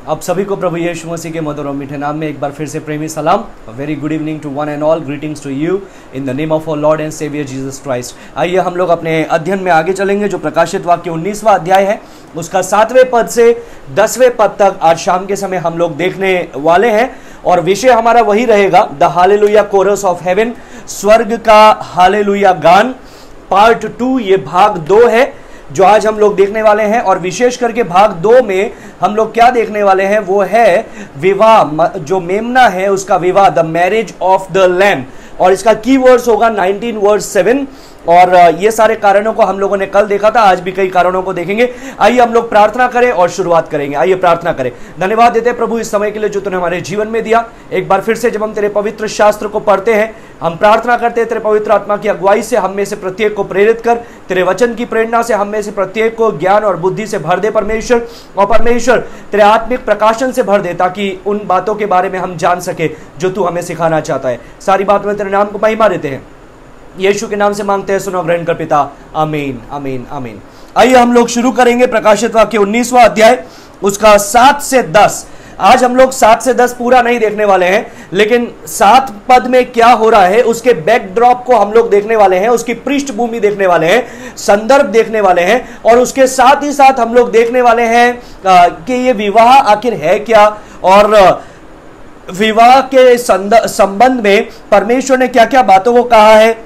आप सभी को प्रभु यीशु मसीह के मधुर और मीठे नाम में एक बार फिर से प्रेमी सलाम। Very good evening to one and all, greetings to you in the name of our Lord and Saviour Jesus Christ. आइए हम लोग अपने अध्ययन में आगे चलेंगे, जो प्रकाशित वाक्य 19वां अध्याय है, उसका 7वें पद से 10वें पद तक आज शाम के समय हम लोग देखने वाले हैं। और विषय हमारा वही रहेगा, the hallelujah chorus of heaven, स्वर्ग का हालेलुया गान, पार्ट 2। ये भाग 2 है जो आज हम लोग देखने वाले हैं। और विशेष करके भाग 2 में हम लोग क्या देखने वाले हैं, वो है विवाह, जो मेमना है उसका विवाह, the marriage of the lamb. और इसका की वर्ड्स होगा 19 वर्स 7। और ये सारे कारणों को हम लोगों ने कल देखा था, आज भी कई कारणों को देखेंगे। आइए हम लोग प्रार्थना करें और शुरुआत करेंगे। आइए प्रार्थना करें। धन्यवाद देते हैं प्रभु इस समय के लिए जो तूने हमारे जीवन में दिया। एक बार फिर से जब हम तेरे पवित्र शास्त्र को पढ़ते हैं, हम प्रार्थना करते हैं तेरे पवित्र आत्मा की अगुवाई से हम में से प्रत्येक को प्रेरित कर, तेरे वचन की प्रेरणा से हम में से प्रत्येक को ज्ञान और बुद्धि से भर दे परमेश्वर। और परमेश्वर तेरे आत्मिक प्रकाशन से भर दे, ताकि उन बातों के बारे में हम जान सके जो तू हमें सिखाना चाहता है। सारी बात में तेरे नाम को महिमा देते हैं, यीशु के नाम से मांगते हैं, सुनो ग्रहण कर पिता, आमीन आमीन आमीन। आइए हम लोग शुरू करेंगे प्रकाशित वाक्य 19वां अध्याय, उसका 7 से 10। आज हम लोग 7 से 10 पूरा नहीं देखने वाले हैं, लेकिन 7 पद में क्या हो रहा है उसके बैकड्रॉप को हम लोग देखने वाले हैं, उसकी पृष्ठभूमि देखने वाले हैं, संदर्भ देखने वाले हैं। और उसके साथ ही साथ हम लोग देखने वाले हैं कि ये विवाह आखिर है क्या, और विवाह के संबंध में परमेश्वर ने क्या क्या बातों को कहा है,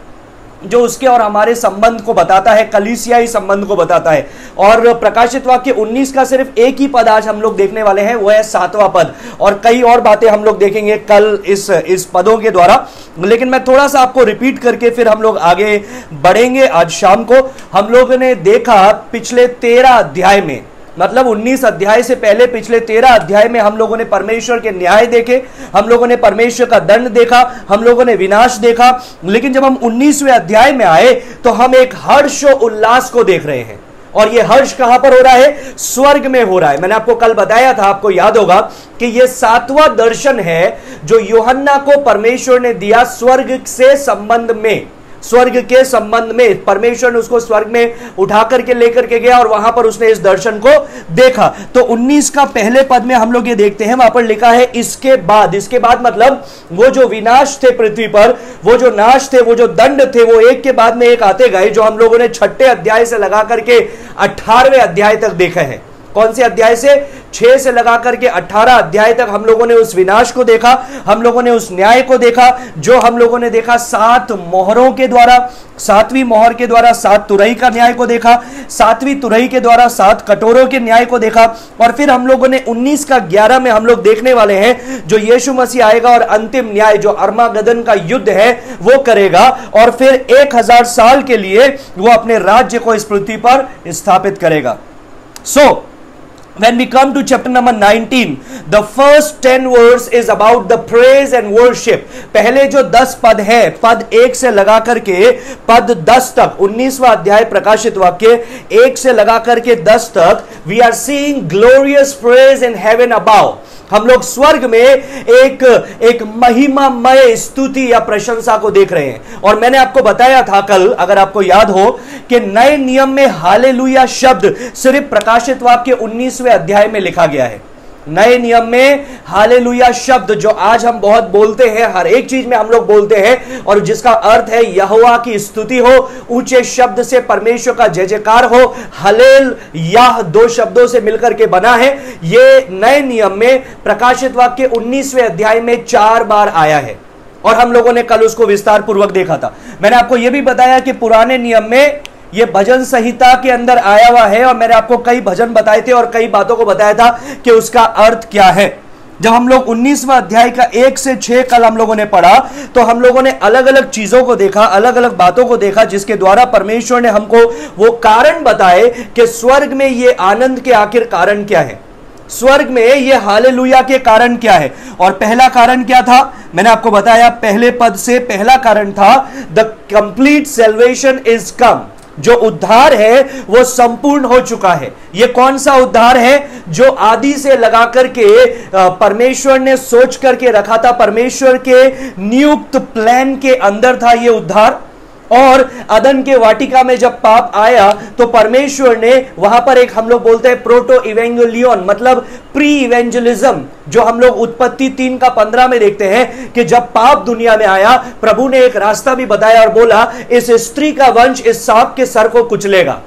जो उसके और हमारे संबंध को बताता है, कलीसियाई संबंध को बताता है। और प्रकाशित वाक्य 19 का सिर्फ एक ही पद आज हम लोग देखने वाले हैं, वो है 7वां पद। और कई और बातें हम लोग देखेंगे कल इस पदों के द्वारा, लेकिन मैं थोड़ा सा आपको रिपीट करके फिर हम लोग आगे बढ़ेंगे। आज शाम को हम लोगों ने देखा पिछले 13 अध्याय में, मतलब 19 अध्याय से पहले पिछले 13 अध्याय में हम लोगों ने परमेश्वर के न्याय देखे, हम लोगों ने परमेश्वर का दंड देखा, हम लोगों ने विनाश देखा। लेकिन जब हम 19वें अध्याय में आए तो हम एक हर्ष और उल्लास को देख रहे हैं। और यह हर्ष कहां पर हो रहा है? स्वर्ग में हो रहा है। मैंने आपको कल बताया था, आपको याद होगा कि यह 7वां दर्शन है जो यूहन्ना को परमेश्वर ने दिया स्वर्ग से संबंध में, स्वर्ग के संबंध में। परमेश्वर ने उसको स्वर्ग में उठा करके लेकर के गया और वहां पर उसने इस दर्शन को देखा। तो 19 का पहले पद में हम लोग ये देखते हैं, वहां पर लिखा है इसके बाद। इसके बाद मतलब वो जो विनाश थे पृथ्वी पर, वो जो नाश थे, वो जो दंड थे, वो एक के बाद में एक आते गए, जो हम लोगों ने 6ठे अध्याय से लगा करके 18वें अध्याय तक देखा है। कौन से अध्याय से? 6 से लगा करके 18 अध्याय तक हम लोगों ने उस विनाश को देखा, हम लोगों ने उस न्याय को देखा, जो हम लोगों ने देखा 7 मोहरों के द्वारा। 7वीं मोहर के द्वारा 7 तुरही का न्याय को देखा, 7वीं तुरही के द्वारा 7 कटोरों के न्याय को देखा। और फिर हम लोगों ने 19 का 11 में हम लोग देखने वाले हैं, जो यीशु मसीह आएगा और अंतिम न्याय, जो अर्मागदन का युद्ध है, वो करेगा। और फिर 1000 साल के लिए वो अपने राज्य को इस पृथ्वी पर स्थापित करेगा। When we come to chapter number 19, the first 10 words is about the praise and worship. पहले जो 10 पद है, पद 1 से लगा करके पद 10 तक, 19वां अध्याय प्रकाशित वाक्य 1 से लगा करके 10 तक, we are seeing glorious praise in heaven above. हम लोग स्वर्ग में एक महिमामय स्तुति या प्रशंसा को देख रहे हैं। और मैंने आपको बताया था कल, अगर आपको याद हो, कि नए नियम में हालेलुया शब्द सिर्फ प्रकाशित वाक्य 19वें अध्याय में लिखा गया है। नए नियम में हालेलुया शब्द जो आज हम बहुत बोलते हैं, हर एक चीज में हम लोग बोलते हैं, और जिसका अर्थ है यहोवा की स्तुति हो, ऊंचे शब्द से परमेश्वर का जय जयकार हो, हलेल याह 2 शब्दों से मिलकर के बना है। ये नए नियम में प्रकाशित वाक्य 19वें अध्याय में 4 बार आया है, और हम लोगों ने कल उसको विस्तार पूर्वक देखा था। मैंने आपको यह भी बताया कि पुराने नियम में ये भजन संहिता के अंदर आया हुआ है, और मैंने आपको कई भजन बताए थे और कई बातों को बताया था कि उसका अर्थ क्या है। जब हम लोग 19वां अध्याय का 1 से 6 कल हम लोगों ने पढ़ा, तो हम लोगों ने अलग अलग चीजों को देखा, अलग अलग बातों को देखा, जिसके द्वारा परमेश्वर ने हमको वो कारण बताए कि स्वर्ग में ये आनंद के आखिर कारण क्या है, स्वर्ग में ये हालेलुया के कारण क्या है। और पहला कारण क्या था? मैंने आपको बताया पहले पद से, पहला कारण था the complete salvation is come. जो उद्धार है वो संपूर्ण हो चुका है। ये कौन सा उद्धार है? जो आदि से लगा करके परमेश्वर ने सोच करके रखा था, परमेश्वर के नियुक्त प्लान के अंदर था ये उद्धार। और अदन के वाटिका में जब पाप आया तो परमेश्वर ने वहां पर एक, हम लोग बोलते हैं प्रोटो इवेंगेलियन, मतलब प्री इवेंजलिज्म, जो हम लोग उत्पत्ति 3:15 में देखते हैं कि जब पाप दुनिया में आया, प्रभु ने एक रास्ता भी बताया और बोला इस स्त्री का वंश इस सांप के सर को कुचलेगा।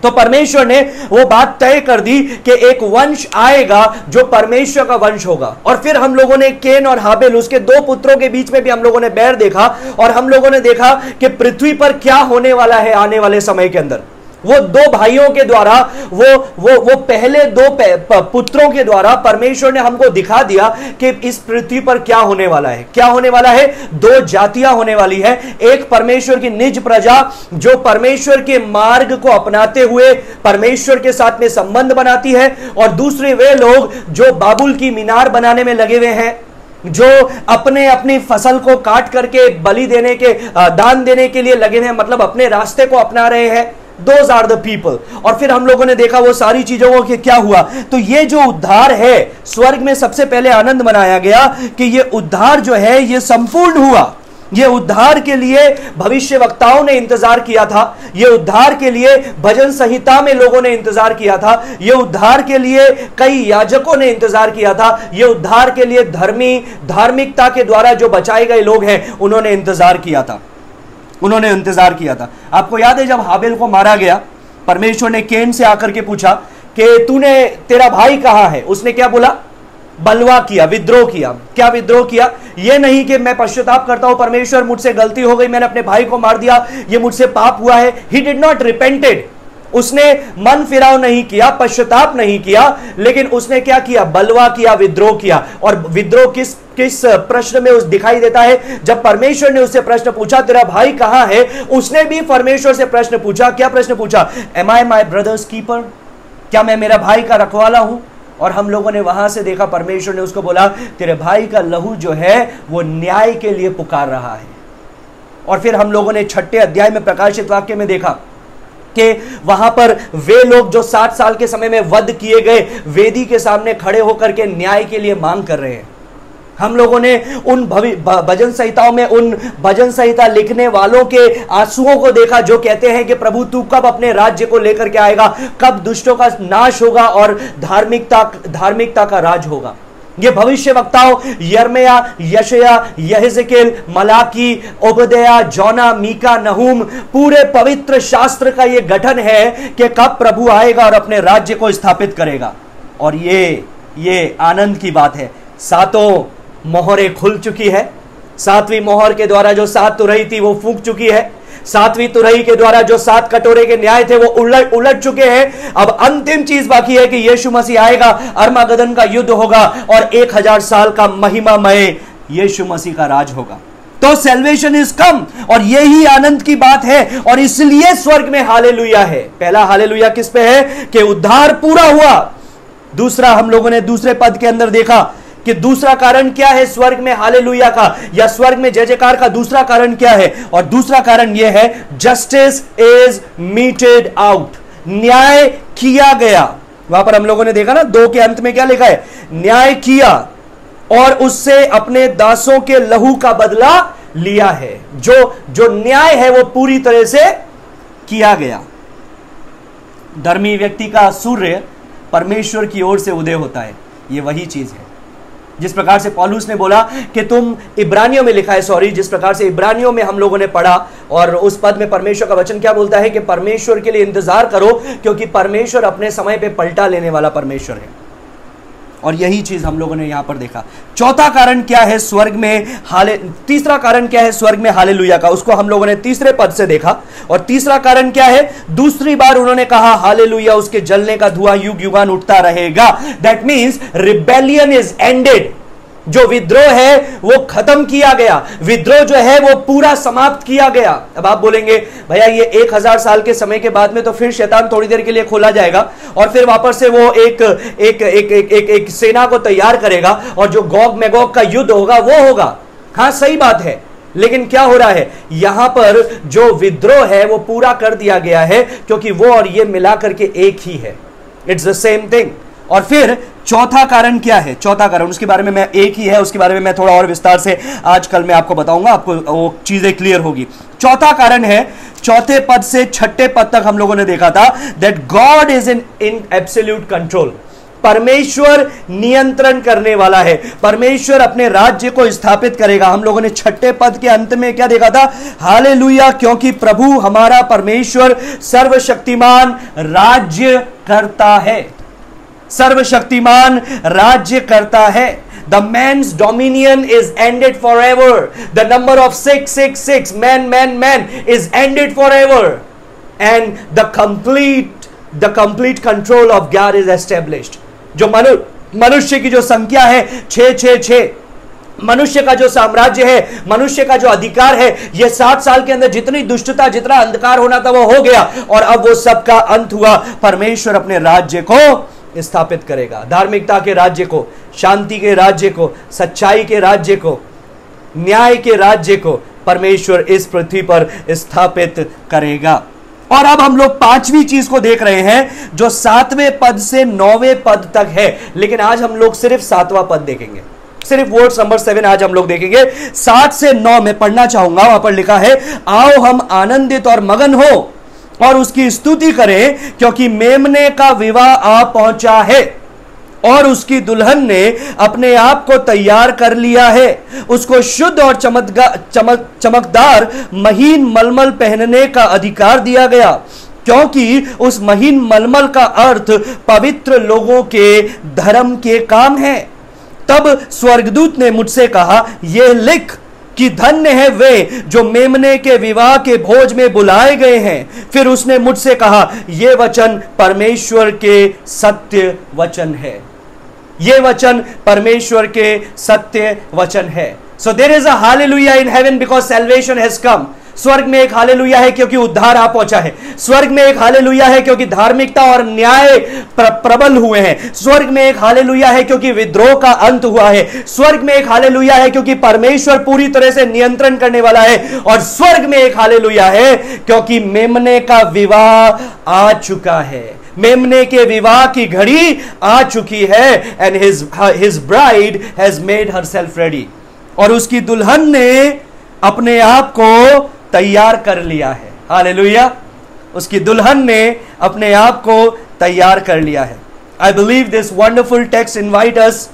तो परमेश्वर ने वो बात तय कर दी कि एक वंश आएगा जो परमेश्वर का वंश होगा। और फिर हम लोगों ने केन और हाबिल, उसके दो पुत्रों के बीच में भी हम लोगों ने बैर देखा, और हम लोगों ने देखा कि पृथ्वी पर क्या होने वाला है आने वाले समय के अंदर। वो दो भाइयों के द्वारा, वो पहले दो पुत्रों के द्वारा परमेश्वर ने हमको दिखा दिया कि इस पृथ्वी पर क्या होने वाला है। क्या होने वाला है? दो जातियां होने वाली है। एक परमेश्वर की निज प्रजा जो परमेश्वर के मार्ग को अपनाते हुए परमेश्वर के साथ में संबंध बनाती है, और दूसरे वे लोग जो बाबुल की मीनार बनाने में लगे हुए हैं, जो अपनी फसल को काट करके बलि देने के, दान देने के लिए लगे हुए हैं, मतलब अपने रास्ते को अपना रहे हैं। Those are the people। और फिर हम लोगों ने देखा वो सारी चीजों को क्या हुआ। तो ये जो उद्धार है, स्वर्ग में सबसे पहले आनंद मनाया गया कि ये उद्धार जो है ये संपूर्ण हुआ। ये उद्धार के लिए भविष्यवक्ताओं ने इंतजार किया था, ये उद्धार के लिए भजन संहिता में लोगों ने इंतजार किया था, ये उद्धार के लिए कई याजकों ने इंतजार किया था, ये उद्धार के लिए धार्मिकता के द्वारा जो बचाए गए लोग हैं उन्होंने इंतजार किया था। उन्होंने इंतजार किया था। आपको याद है जब हाबिल को मारा गया, परमेश्वर ने केन से आकर के पूछा कि तेरा भाई कहां है? उसने क्या बोला? बलवा किया, विद्रोह किया। क्या विद्रोह किया? यह नहीं कि मैं पश्चाताप करता हूं, परमेश्वर मुझसे गलती हो गई, मैंने अपने भाई को मार दिया, ये मुझसे पाप हुआ है। He did not repented. उसने मन फिराव नहीं किया, पश्चाताप नहीं किया, लेकिन उसने क्या किया? बलवा किया, विद्रोह किया। और विद्रोह किस प्रश्न में उस दिखाई देता है? जब परमेश्वर ने उससे प्रश्न पूछा तेरा भाई कहां है, उसने भी परमेश्वर से प्रश्न पूछा। क्या प्रश्न पूछा? एम आई माई ब्रदर्स कीपर? क्या मैं मेरा भाई का रखवाला हूं? और हम लोगों ने वहां से देखा, परमेश्वर ने उसको बोला तेरे भाई का लहू जो है वो न्याय के लिए पुकार रहा है। और फिर हम लोगों ने 6 अध्याय में प्रकाशित वाक्य में देखा कि वहां पर वे लोग जो 60 साल के समय में वध किए गए वेदी के सामने खड़े होकर के न्याय के लिए मांग कर रहे हैं। हम लोगों ने उन भजन संहिताओं में उन भजन संहिता लिखने वालों के आंसुओं को देखा जो कहते हैं कि प्रभु तू कब अपने राज्य को लेकर के आएगा, कब दुष्टों का नाश होगा और धार्मिकता का राज होगा। ये भविष्यवक्ताओं यिर्मयाह, यशायाह, यहेजकेल, मलाकी, ओबद्याह, जोना, मीका, नहूम, पूरे पवित्र शास्त्र का ये गठन है कि कब प्रभु आएगा और अपने राज्य को स्थापित करेगा। और ये आनंद की बात है। 7 मोहरें खुल चुकी है। 7वीं मोहर के द्वारा जो 7 तुरही थी वो फूंक चुकी है। 7वीं तुरही के द्वारा जो 7 कटोरे के न्याय थे वो उलट चुके हैं। अब अंतिम चीज बाकी है कि यीशु मसीह आएगा, अर्मागदन का युद्ध होगा और 1000 साल का महिमामय यीशु मसीह का राज होगा। तो सैल्वेशन इज कम, और यही आनंद की बात है। और इसलिए स्वर्ग में हालेलुया है। पहला हालेलुया किस पे है? कि उद्धार पूरा हुआ। दूसरा, हम लोगों ने दूसरे पद के अंदर देखा कि दूसरा कारण क्या है स्वर्ग में हालेलुया का, या स्वर्ग में जय जयकार का दूसरा कारण क्या है? और दूसरा कारण यह है जस्टिस इज मीटेड आउट। न्याय किया गया। वहां पर हम लोगों ने देखा ना, 2 के अंत में क्या लिखा है? न्याय किया और उससे अपने दासों के लहू का बदला लिया है। जो न्याय है वो पूरी तरह से किया गया। धर्मी व्यक्ति का सूर्य परमेश्वर की ओर से उदय होता है। ये वही चीज है जिस प्रकार से पौलुस ने बोला कि तुम इब्रानियों में लिखा है, जिस प्रकार से इब्रानियों में हम लोगों ने पढ़ा, और उस पद में परमेश्वर का वचन क्या बोलता है कि परमेश्वर के लिए इंतजार करो, क्योंकि परमेश्वर अपने समय पे पलटा लेने वाला परमेश्वर है। और यही चीज हम लोगों ने यहां पर देखा। चौथा कारण क्या है स्वर्ग में तीसरा कारण क्या है स्वर्ग में हालेलुया का? उसको हम लोगों ने तीसरे पद से देखा। और तीसरा कारण क्या है? दूसरी बार उन्होंने कहा हालेलुया, उसके जलने का धुआं युग युगान उठता रहेगा। That means rebellion is ended. जो विद्रोह है वो खत्म किया गया, विद्रोह जो है वो पूरा समाप्त किया गया। अब आप बोलेंगे भैया ये 1000 साल के समय के बाद में तो फिर शैतान थोड़ी देर के लिए खोला जाएगा और फिर वापस से वो एक सेना को तैयार करेगा और जो गोग मैगोग का युद्ध होगा वो होगा। हाँ सही बात है, लेकिन क्या हो रहा है यहां पर? जो विद्रोह है वो पूरा कर दिया गया है, क्योंकि वो और ये मिलाकर के एक ही है। It's the same thing. और फिर चौथा कारण क्या है? चौथा कारण, उसके बारे में एक ही है, उसके बारे में मैं थोड़ा और विस्तार से आज कल मैं आपको बताऊंगा, आपको वो चीजें क्लियर होगी। चौथा कारण है, चौथे पद से छठे पद तक हम लोगों ने देखा था that God is in absolute control. परमेश्वर नियंत्रण करने वाला है, परमेश्वर अपने राज्य को स्थापित करेगा। हम लोगों ने छठे पद के अंत में क्या देखा था? हालेलुया, क्योंकि प्रभु हमारा परमेश्वर सर्वशक्तिमान राज्य करता है, सर्वशक्तिमान राज्य करता है। The man's dominion is ended forever. The number of 666, man is ended forever. And the complete control of God is established. जो मनुष्य की जो संख्या है 666, मनुष्य का जो साम्राज्य है, मनुष्य का जो अधिकार है, यह 60 साल के अंदर जितनी दुष्टता, जितना अंधकार होना था वो हो गया और अब वो सबका अंत हुआ। परमेश्वर अपने राज्य को स्थापित करेगा, धार्मिकता के राज्य को, शांति के राज्य को, सच्चाई के राज्य को, न्याय के राज्य को परमेश्वर इस पृथ्वी पर स्थापित करेगा। और अब हम लोग पांचवी चीज को देख रहे हैं जो 7वें पद से 9वें पद तक है, लेकिन आज हम लोग सिर्फ 7वां पद देखेंगे, सिर्फ वर्ड नंबर 7 आज हम लोग देखेंगे। 7 से 9 में पढ़ना चाहूंगा, वहां पर लिखा है, आओ हम आनंदित और मगन हो और उसकी स्तुति करें, क्योंकि मेमने का विवाह आ पहुंचा है और उसकी दुल्हन ने अपने आप को तैयार कर लिया है। उसको शुद्ध और चमकदार महीन मलमल पहनने का अधिकार दिया गया, क्योंकि उस महीन मलमल का अर्थ पवित्र लोगों के धर्म के काम है। तब स्वर्गदूत ने मुझसे कहा, यह लिख कि धन्य है वे जो मेमने के विवाह के भोज में बुलाए गए हैं। फिर उसने मुझसे कहा, यह वचन परमेश्वर के सत्य वचन है, यह वचन परमेश्वर के सत्य वचन है। So there is a hallelujah in heaven because salvation has come. स्वर्ग में एक हालेलुया है क्योंकि उद्धार आ पहुंचा है। स्वर्ग में एक हालेलुया है क्योंकि धार्मिकता और न्याय प्रबल हुए हैं। स्वर्ग में एक हालेलुया है क्योंकि विद्रोह का अंत हुआ है। स्वर्ग में एक हालेलुया है क्योंकि परमेश्वर पूरी तरह से नियंत्रण करने वाला है। और स्वर्ग में एक हालेलुया है क्योंकि मेमने का विवाह आ चुका है, मेमने के विवाह की घड़ी आ चुकी है। And his bride has made herself ready, और उसकी दुल्हन ने अपने आप को तैयार कर लिया है। हालेलुया, उसकी दुल्हन ने अपने आप को तैयार कर लिया है। I believe this wonderful text invite us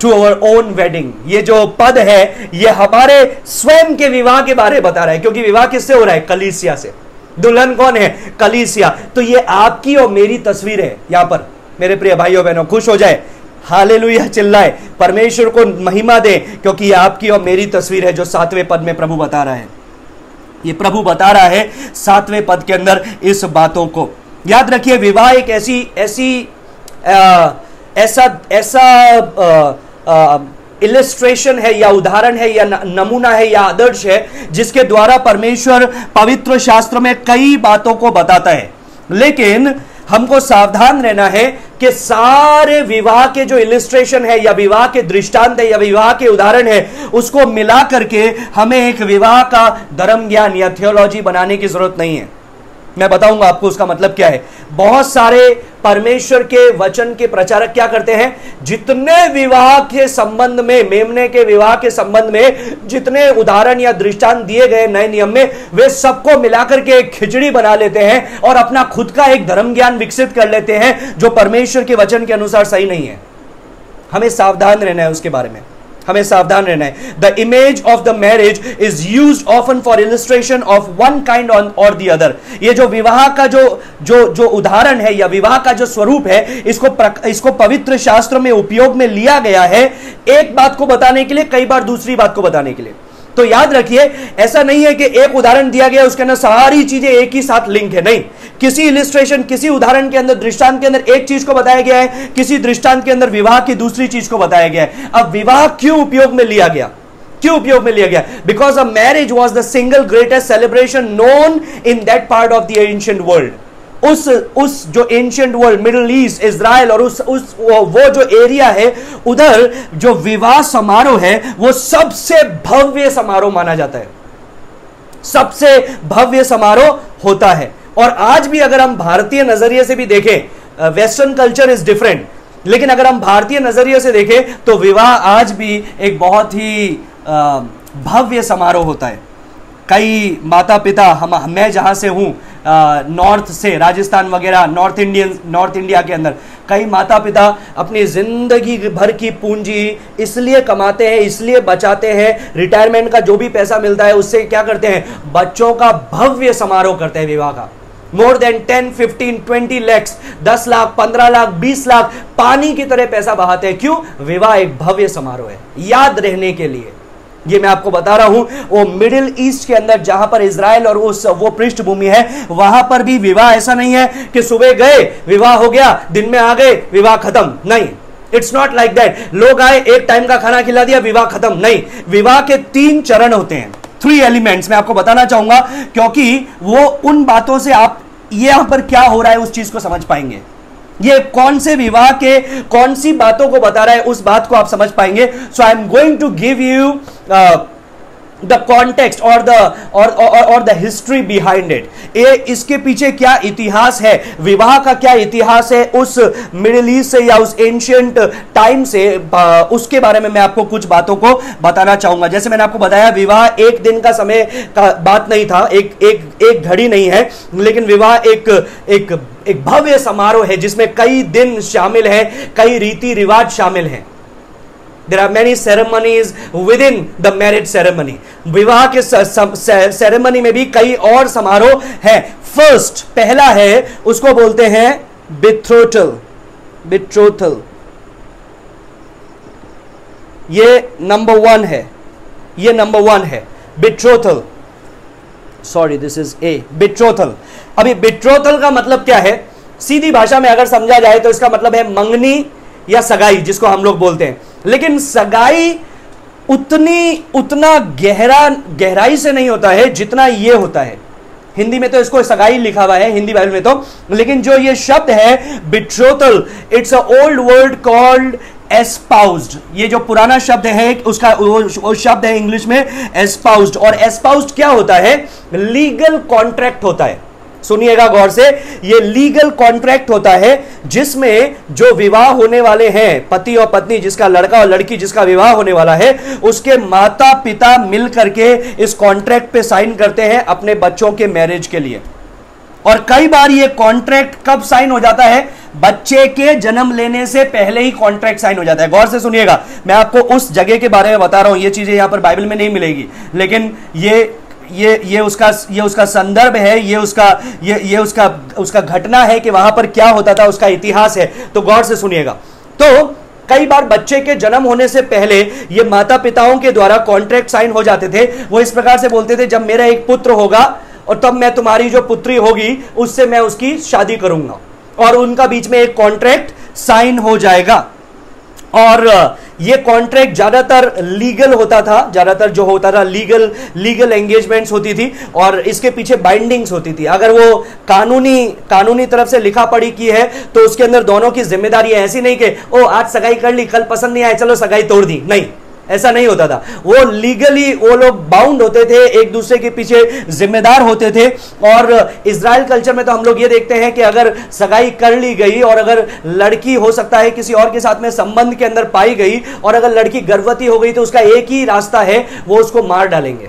to our own wedding. ये जो पद है ये हमारे स्वयं के विवाह के बारे में बता रहा है, क्योंकि विवाह किससे हो रहा है? कलीसिया से। दुल्हन कौन है? कलीसिया। तो ये आपकी और मेरी तस्वीर है। यहां पर मेरे प्रिय भाइयों बहनों, खुश हो जाए, हालेलुया चिल्लाए, परमेश्वर को महिमा दे, क्योंकि ये आपकी और मेरी तस्वीर है जो 7वें पद में प्रभु बता रहा है। ये प्रभु बता रहा है 7वें पद के अंदर इस बातों को। याद रखिए, विवाह एक ऐसा इलिस्ट्रेशन है या उदाहरण है या नमूना है या आदर्श है जिसके द्वारा परमेश्वर पवित्र शास्त्र में कई बातों को बताता है। लेकिन हमको सावधान रहना है कि सारे विवाह के जो इलिस्ट्रेशन है या विवाह के दृष्टांत है या विवाह के उदाहरण है, उसको मिला करके हमें एक विवाह का धर्म ज्ञान या थियोलॉजी बनाने की जरूरत नहीं है। मैं बताऊंगा आपको उसका मतलब क्या है। बहुत सारे परमेश्वर के वचन के प्रचारक क्या करते हैं, जितने विवाह के संबंध में, मेमने के विवाह के संबंध में जितने उदाहरण या दृष्टांत दिए गए नए नियम में, वे सबको मिलाकर के एक खिचड़ी बना लेते हैं और अपना खुद का एक धर्म ज्ञान विकसित कर लेते हैं जो परमेश्वर के वचन के अनुसार सही नहीं है। हमें सावधान रहना है उसके बारे में, हमें सावधान रहना है। The image of the marriage is used often for illustration of one kind और द अदर। ये जो विवाह का जो उदाहरण है या विवाह का जो स्वरूप है, इसको पवित्र शास्त्र में उपयोग में लिया गया है, एक बात को बताने के लिए, कई बार दूसरी बात को बताने के लिए। तो याद रखिए, ऐसा नहीं है कि एक उदाहरण दिया गया उसके अंदर सारी चीजें एक ही साथ लिंक है, नहीं। किसी इलिस्ट्रेशन, किसी उदाहरण के अंदर, दृष्टांत के अंदर एक चीज को बताया गया है, किसी दृष्टांत के अंदर विवाह की दूसरी चीज को बताया गया है। अब विवाह क्यों उपयोग में लिया गया? क्यों उपयोग में लिया गया? Because a marriage was the single greatest celebration known in that part of the ancient world. उस जो ancient world, middle east, Israel और वो जो एरिया है, उधर जो विवाह समारोह है वो सबसे भव्य समारोह माना जाता है, सबसे भव्य समारोह होता है। और आज भी अगर हम भारतीय नजरिए से भी देखें, वेस्टर्न कल्चर इज डिफरेंट, लेकिन अगर हम भारतीय नजरिए से देखें तो विवाह आज भी एक बहुत ही भव्य समारोह होता है। कई माता पिता, मैं जहाँ से हूँ नॉर्थ से, राजस्थान वगैरह, नॉर्थ इंडिया के अंदर कई माता पिता अपनी जिंदगी भर की पूंजी इसलिए कमाते हैं, इसलिए बचाते हैं, रिटायरमेंट का जो भी पैसा मिलता है उससे क्या करते हैं, बच्चों का भव्य समारोह करते हैं विवाह का। More than 10, 15, 20 lakhs, 10 lakh, 15 lakh, 20 lakh पानी की तरह पैसा बहाते हैं। क्यों? विवाह एक भव्य समारोह है, याद रहने के लिए। ये मैं आपको बता रहा हूं, वो मिडिल ईस्ट के अंदर जहां पर इजराइल और वो पृष्ठभूमि है, वहां पर भी विवाह ऐसा नहीं है कि सुबह गए विवाह हो गया, दिन में आ गए विवाह खत्म। नहीं, इट्स नॉट लाइक दैट। लोग आए, एक टाइम का खाना खिला दिया, विवाह खत्म। नहीं, विवाह के 3 चरण होते हैं, 3 एलिमेंट्स मैं आपको बताना चाहूंगा, क्योंकि वो उन बातों से आप यहां पर क्या हो रहा है उस चीज को समझ पाएंगे। ये कौन से विवाह के कौन सी बातों को बता रहा है उस बात को आप समझ पाएंगे। So I am going to give you the context और द हिस्ट्री बिहाइंड इट। ये इसके पीछे क्या इतिहास है, विवाह का क्या इतिहास है उस मिडिल ईस्ट से या उस एंशियंट टाइम से, उसके बारे में मैं आपको कुछ बातों को बताना चाहूंगा। जैसे मैंने आपको बताया, विवाह एक दिन का समय का बात नहीं था, एक घड़ी नहीं है, लेकिन विवाह एक भव्य समारोह है जिसमें कई दिन शामिल हैं, कई रीति रिवाज शामिल हैं। There are many ceremonies within the marriage ceremony. विवाह के सेरेमनी में भी कई और समारोह हैं। फर्स्ट, पहला है, उसको बोलते हैं betrothal. betrothal ये नंबर 1 है, ये नंबर 1 है betrothal. Sorry, this is a betrothal. अभी betrothal का मतलब क्या है? सीधी भाषा में अगर समझा जाए तो इसका मतलब है मंगनी या सगाई, जिसको हम लोग बोलते हैं। लेकिन सगाई उतना गहराई से नहीं होता है जितना ये होता है। हिंदी में तो इसको सगाई लिखा हुआ है, हिंदी बाइबल में तो, लेकिन जो ये शब्द है betrothal, it's a old word called espoused. ये जो पुराना शब्द है उसका वो शब्द है इंग्लिश में espoused। और espoused क्या होता है? लीगल कॉन्ट्रैक्ट होता है। सुनिएगा गौर से, ये लीगल कॉन्ट्रैक्ट होता है जिसमें जो विवाह होने वाले हैं, पति और पत्नी, जिसका लड़का और लड़की जिसका विवाह होने वाला है, उसके माता पिता मिल करके इस कॉन्ट्रैक्ट पे साइन करते हैं अपने बच्चों के मैरिज के लिए। और कई बार ये कॉन्ट्रैक्ट कब साइन हो जाता है? बच्चे के जन्म लेने से पहले ही कॉन्ट्रैक्ट साइन हो जाता है। गौर से सुनिएगा, मैं आपको उस जगह के बारे में बता रहा हूं, ये चीजें यहां पर बाइबल में नहीं मिलेगी, लेकिन ये उसका संदर्भ है, ये उसका घटना है कि वहां पर क्या होता था, उसका इतिहास है। तो गौर से सुनिएगा। तो कई बार बच्चे के जन्म होने से पहले ये माता पिताओं के द्वारा कॉन्ट्रैक्ट साइन हो जाते थे। वो इस प्रकार से बोलते थे, जब मेरा एक पुत्र होगा और तब मैं तुम्हारी जो पुत्री होगी उससे मैं उसकी शादी करूंगा, और उनका बीच में एक कॉन्ट्रैक्ट साइन हो जाएगा। और ये कॉन्ट्रैक्ट ज्यादातर लीगल होता था, ज्यादातर जो होता था लीगल एंगेजमेंट्स होती थी, और इसके पीछे बाइंडिंग्स होती थी। अगर वो कानूनी तरफ से लिखा पढ़ी की है तो उसके अंदर दोनों की जिम्मेदारी है। ऐसी नहीं कि ओ आज सगाई कर ली, कल पसंद नहीं आया, चलो सगाई तोड़ दी। नहीं, ऐसा नहीं होता था। वो लीगली वो लोग बाउंड होते थे, एक दूसरे के पीछे जिम्मेदार होते थे। और इजराइल कल्चर में तो हम लोग ये देखते हैं कि अगर सगाई कर ली गई और अगर लड़की हो सकता है किसी और के साथ में संबंध के अंदर पाई गई, और अगर लड़की गर्भवती हो गई, तो उसका एक ही रास्ता है, वो उसको मार डालेंगे,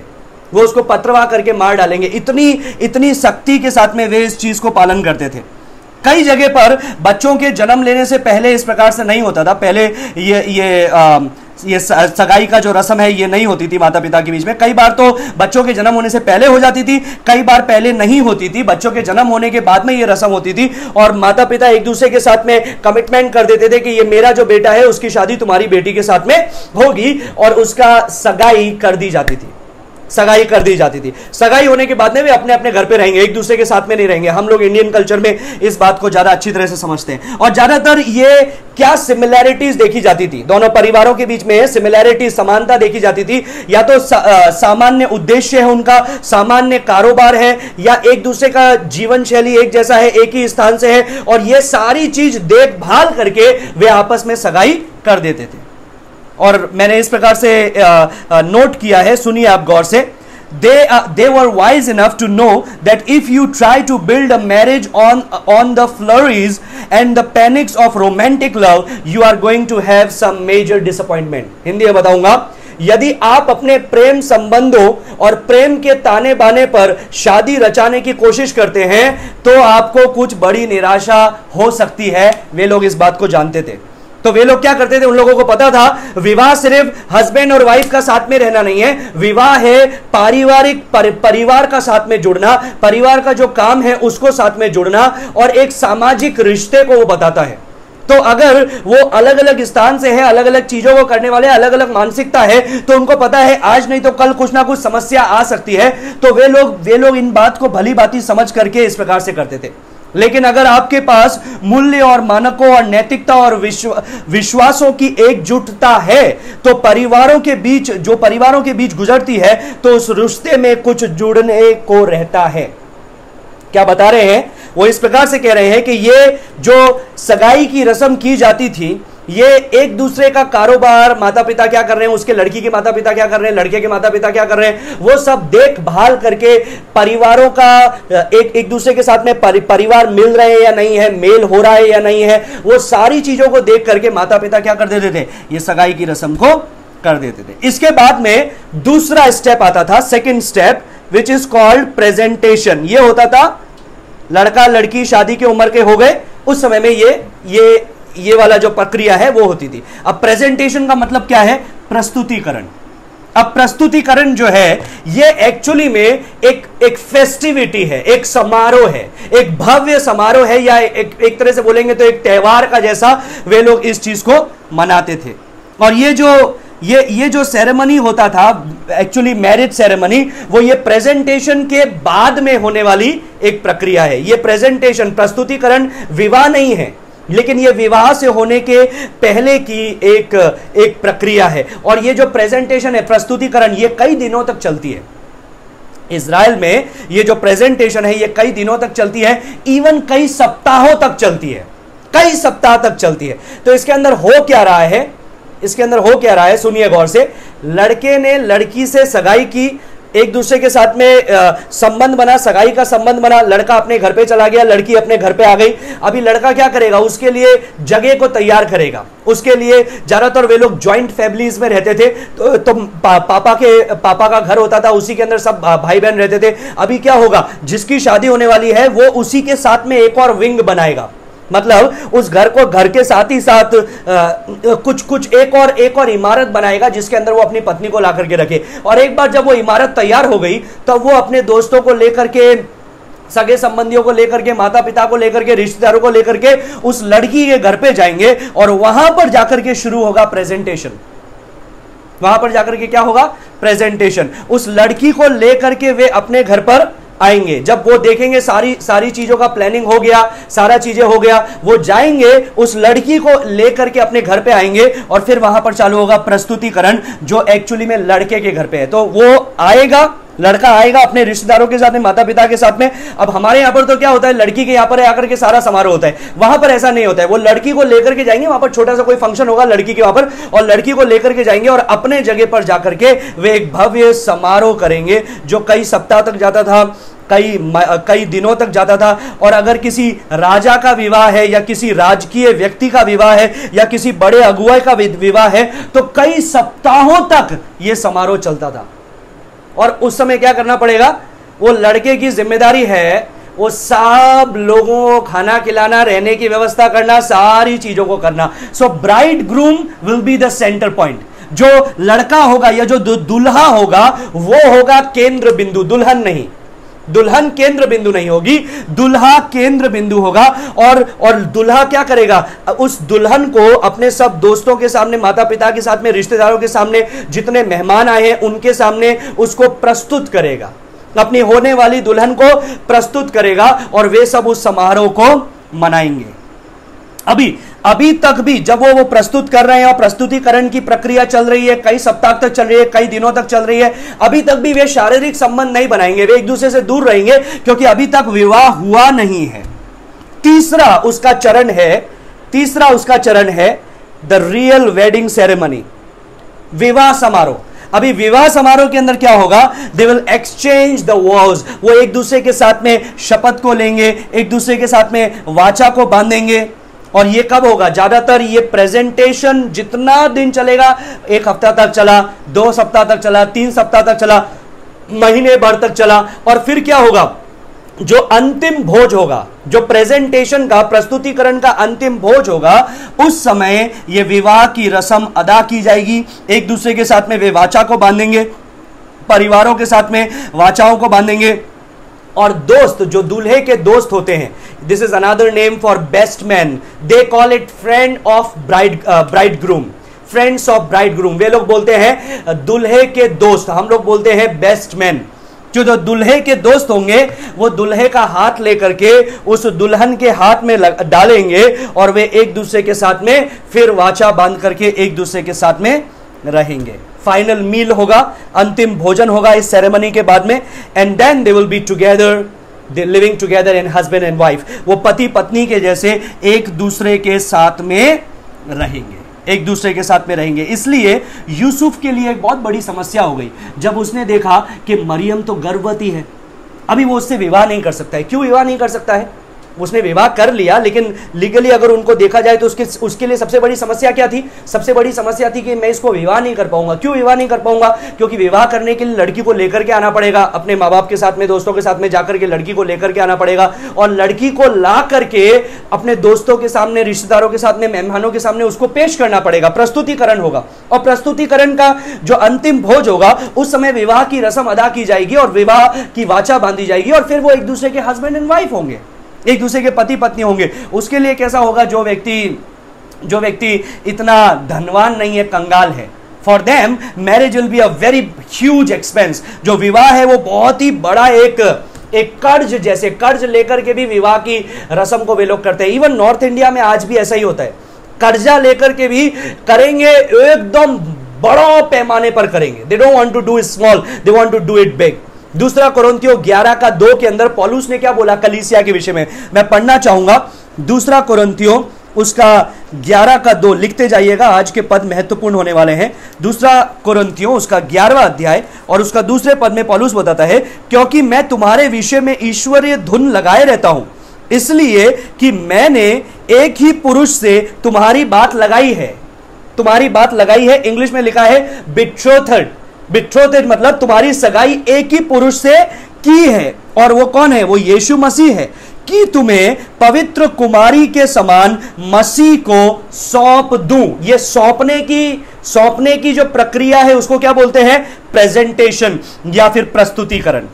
वो उसको पत्रवा करके मार डालेंगे। इतनी सख्ती के साथ में वे इस चीज को पालन करते थे। कई जगह पर बच्चों के जन्म लेने से पहले इस प्रकार से नहीं होता था। पहले ये सगाई का जो रस्म है ये नहीं होती थी माता पिता के बीच में। कई बार तो बच्चों के जन्म होने से पहले हो जाती थी, कई बार पहले नहीं होती थी, बच्चों के जन्म होने के बाद में ये रस्म होती थी। और माता पिता एक दूसरे के साथ में कमिटमेंट कर देते थे कि ये मेरा जो बेटा है उसकी शादी तुम्हारी बेटी के साथ में होगी, और उसका सगाई कर दी जाती थी। सगाई कर दी जाती थी। सगाई होने के बाद में वे अपने अपने घर पे रहेंगे, एक दूसरे के साथ में नहीं रहेंगे। हम लोग इंडियन कल्चर में इस बात को ज्यादा अच्छी तरह से समझते हैं। और ज्यादातर ये क्या सिमिलैरिटीज देखी जाती थी, दोनों परिवारों के बीच में सिमिलैरिटीज, समानता देखी जाती थी। या तो सामान्य उद्देश्य है उनका, सामान्य कारोबार है, या एक दूसरे का जीवन शैली एक जैसा है, एक ही स्थान से है, और ये सारी चीज देखभाल करके वे आपस में सगाई कर देते थे। और मैंने इस प्रकार से नोट किया है, सुनिए आप गौर से। They were wise enough to know that if you try to build a marriage on the flurries and the panics of romantic love, you are going to have some major disappointment. Hindi में बताऊंगा, यदि आप अपने प्रेम संबंधों और प्रेम के ताने बाने पर शादी रचाने की कोशिश करते हैं तो आपको कुछ बड़ी निराशा हो सकती है। वे लोग इस बात को जानते थे। तो वे लोग क्या करते थे, उन लोगों को पता था विवाह सिर्फ हस्बैंड और वाइफ का साथ में रहना नहीं है, विवाह है पारिवारिक परिवार का साथ में जुड़ना, परिवार का जो काम है उसको साथ में जुड़ना और एक सामाजिक रिश्ते को वो बताता है। तो अगर वो अलग अलग स्थान से है, अलग अलग चीजों को करने वाले, अलग अलग मानसिकता है, तो उनको पता है आज नहीं तो कल कुछ ना कुछ समस्या आ सकती है। तो वे लोग इन बात को भली भांति समझ करके इस प्रकार से करते थे। लेकिन अगर आपके पास मूल्य और मानकों और नैतिकता और विश्वासों की एकजुटता है तो परिवारों के बीच गुजरती है तो उस रिश्ते में कुछ जुड़ने को रहता है। क्या बता रहे हैं? वो इस प्रकार से कह रहे हैं कि ये जो सगाई की रस्म की जाती थी, ये एक दूसरे का कारोबार, माता पिता क्या कर रहे हैं, उसके लड़की के माता पिता क्या कर रहे हैं, लड़के के माता पिता क्या कर रहे हैं, वो सब देखभाल करके परिवारों का एक दूसरे के साथ में परिवार मिल रहे हैं या नहीं है, मेल हो रहा है या नहीं है, वो सारी चीजों को देख करके माता पिता क्या कर देते थे, ये सगाई की रस्म को कर देते थे। इसके बाद में दूसरा स्टेप आता था, second step, which is called presentation. ये होता था लड़का लड़की शादी की उम्र के हो गए, उस समय में ये वाला जो प्रक्रिया है वो होती थी। अब प्रेजेंटेशन का मतलब क्या है? प्रस्तुतिकरण। अब प्रस्तुतिकरण जो है ये एक्चुअली में एक फेस्टिविटी है, एक समारोह है, एक भव्य समारोह है, या एक तरह से बोलेंगे तो एक त्योहार का जैसा वे लोग इस चीज को मनाते थे। और ये जो सेरेमनी होता था, एक्चुअली मैरिज सेरेमनी, वो ये प्रेजेंटेशन के बाद में होने वाली एक प्रक्रिया है। ये प्रेजेंटेशन, प्रस्तुतिकरण विवाह नहीं है, लेकिन यह विवाह से होने के पहले की एक प्रक्रिया है। और यह जो प्रेजेंटेशन है, प्रस्तुतिकरण, यह कई दिनों तक चलती है। इजराइल में यह जो प्रेजेंटेशन है यह कई दिनों तक चलती है, इवन कई सप्ताहों तक चलती है, कई सप्ताह तक चलती है। तो इसके अंदर हो क्या रहा है, सुनिए गौर से। लड़के ने लड़की से सगाई की, एक दूसरे के साथ में संबंध बना, सगाई का संबंध बना, लड़का अपने घर पे चला गया, लड़की अपने घर पे आ गई। अभी लड़का क्या करेगा, उसके लिए जगह को तैयार करेगा। उसके लिए ज्यादातर वे लोग जॉइंट फैमिलीज में रहते थे, तो पापा का घर होता था, उसी के अंदर सब भाई बहन रहते थे। अभी क्या होगा, जिसकी शादी होने वाली है वो उसी के साथ में एक और विंग बनाएगा, मतलब उस घर को घर के साथ ही साथ कुछ एक और इमारत बनाएगा जिसके अंदर वो अपनी पत्नी को ला करके रखे। और एक बार जब वो इमारत तैयार हो गई तो वो अपने दोस्तों को लेकर के, सगे संबंधियों को लेकर के, माता पिता को लेकर के, रिश्तेदारों को लेकर के उस लड़की के घर पे जाएंगे और वहां पर जाकर के शुरू होगा प्रेजेंटेशन। वहां पर जाकर के क्या होगा, प्रेजेंटेशन। उस लड़की को लेकर के वे अपने घर पर आएंगे। जब वो देखेंगे सारी चीजों का प्लानिंग हो गया, सारा चीजें हो गया, वो जाएंगे उस लड़की को लेकर के अपने घर पे आएंगे और फिर वहां पर चालू होगा प्रस्तुतिकरण, जो एक्चुअली में लड़के के घर पे है। तो वो आएगा, लड़का आएगा अपने रिश्तेदारों के साथ में, माता पिता के साथ में। अब हमारे यहां पर तो क्या होता है, लड़की के यहां पर आकर के सारा समारोह होता है, वहां पर ऐसा नहीं होता है। वो लड़की को लेकर के जाएंगे, वहां पर छोटा सा कोई फंक्शन होगा लड़की के वहां पर, और लड़की को लेकर के जाएंगे और अपने जगह पर जाकर के वे एक भव्य समारोह करेंगे जो कई सप्ताह तक जाता था, कई दिनों तक जाता था। और अगर किसी राजा का विवाह है या किसी राजकीय व्यक्ति का विवाह है या किसी बड़े अगुआ का विवाह है तो कई सप्ताहों तक यह समारोह चलता था। और उस समय क्या करना पड़ेगा, वो लड़के की जिम्मेदारी है वो सब लोगों को खाना खिलाना, रहने की व्यवस्था करना, सारी चीजों को करना। So bride groom will be the centre point. जो लड़का होगा या जो दुल्हा होगा वो होगा केंद्र बिंदु, दुल्हन नहीं। दुल्हन केंद्र बिंदु नहीं होगी, दुल्हा केंद्र बिंदु होगा। और दुल्हा क्या करेगा, उस दुल्हन को अपने सब दोस्तों के सामने, माता पिता के साथ में, रिश्तेदारों के सामने, जितने मेहमान आए हैं उनके सामने उसको प्रस्तुत करेगा, अपनी होने वाली दुल्हन को प्रस्तुत करेगा और वे सब उस समारोह को मनाएंगे। अभी तक भी जब वो प्रस्तुत कर रहे हैं और प्रस्तुतिकरण की प्रक्रिया चल रही है, कई सप्ताह तक चल रही है, कई दिनों तक चल रही है, अभी तक भी वे शारीरिक संबंध नहीं बनाएंगे, वे एक दूसरे से दूर रहेंगे क्योंकि अभी तक विवाह हुआ नहीं है। तीसरा उसका चरण है द रियल वेडिंग सेरेमनी, विवाह समारोह। अभी विवाह समारोह के अंदर क्या होगा, they will exchange the was, वो एक दूसरे के साथ में शपथ को लेंगे, एक दूसरे के साथ में वाचा को बांधेंगे, और ये कब होगा? ज्यादातर ये प्रेजेंटेशन जितना दिन चलेगा, 1 हफ्ता तक चला, 2 सप्ताह तक चला, 3 सप्ताह तक चला, महीने भर तक चला, और फिर क्या होगा? जो अंतिम भोज होगा, जो प्रेजेंटेशन का, प्रस्तुतिकरण का अंतिम भोज होगा, उस समय ये विवाह की रस्म अदा की जाएगी। एक दूसरे के साथ में वे वाचा को बांधेंगे, परिवारों के साथ में वाचाओं को बांधेंगे। और दोस्त, जो दूल्हे के दोस्त होते हैं, this is another name for best man, they call it friend of bride groom, friends of bride groom. वे लोग बोलते हैं दूल्हे के दोस्त, हम लोग बोलते हैं बेस्ट मैन। जो दूल्हे के दोस्त होंगे वो दूल्हे का हाथ लेकर के उस दुल्हन के हाथ में डालेंगे और वे एक दूसरे के साथ में फिर वाचा बांध करके एक दूसरे के साथ में रहेंगे। फाइनल मील होगा, अंतिम भोजन होगा इस सेरेमनी के बाद में। And then they will be together, they living together in husband and wife. वो पति पत्नी के जैसे एक दूसरे के साथ में रहेंगे, एक दूसरे के साथ में रहेंगे। इसलिए यूसुफ के लिए एक बहुत बड़ी समस्या हो गई जब उसने देखा कि मरियम तो गर्भवती है, अभी वो उससे विवाह नहीं कर सकता है। क्यों विवाह नहीं कर सकता है? उसने विवाह कर लिया, लेकिन लीगली अगर उनको देखा जाए तो उसके लिए सबसे बड़ी समस्या क्या थी? सबसे बड़ी समस्या थी कि मैं इसको विवाह नहीं कर पाऊंगा। क्यों विवाह नहीं कर पाऊंगा? क्योंकि विवाह करने के लिए लड़की को लेकर के आना पड़ेगा, अपने माँ बाप के साथ में, दोस्तों के साथ में जाकर के लड़की को लेकर के आना पड़ेगा, और लड़की को ला करके अपने दोस्तों के सामने, रिश्तेदारों के साथ में, मेहमानों के सामने उसको पेश करना पड़ेगा, प्रस्तुतिकरण होगा। और प्रस्तुतिकरण का जो अंतिम भोज होगा उस समय विवाह की रस्म अदा की जाएगी और विवाह की वाचा बांधी जाएगी, और फिर वो एक दूसरे के हस्बैंड एंड वाइफ होंगे, एक दूसरे के पति पत्नी होंगे। उसके लिए कैसा होगा? जो व्यक्ति इतना धनवान नहीं है, कंगाल है, for them marriage will be a very huge expense. जो विवाह है वो बहुत ही बड़ा एक कर्ज, जैसे कर्ज लेकर के भी विवाह की रस्म को वे लोग करते हैं। इवन नॉर्थ इंडिया में आज भी ऐसा ही होता है, कर्जा लेकर के भी करेंगे, एकदम बड़ा पैमाने पर करेंगे। They don't want to do it small, they want to do it big. दूसरा कोरिन्थियों 11:2 के अंदर पौलुस ने क्या बोला कलीसिया के विषय में, मैं पढ़ना चाहूंगा। दूसरा कोरिन्थियों उसका 11:2 लिखते जाइएगा, आज के पद महत्वपूर्ण होने वाले हैं। दूसरा कोरिन्थियों उसका 11वां अध्याय और उसका दूसरे पद में पौलुस बताता है, क्योंकि मैं तुम्हारे विषय में ईश्वरीय धुन लगाए रहता हूं, इसलिए कि मैंने एक ही पुरुष से तुम्हारी बात लगाई है। तुम्हारी बात लगाई है, इंग्लिश में लिखा है बिट्रोथड। बिट्रोथड मतलब तुम्हारी सगाई एक ही पुरुष से की है, और वो कौन है? वो यीशु मसीह है, कि तुम्हें पवित्र कुमारी के समान मसीह को सौंप दूं। ये सौंपने की जो प्रक्रिया है उसको क्या बोलते हैं? प्रेजेंटेशन या फिर प्रस्तुतिकरण।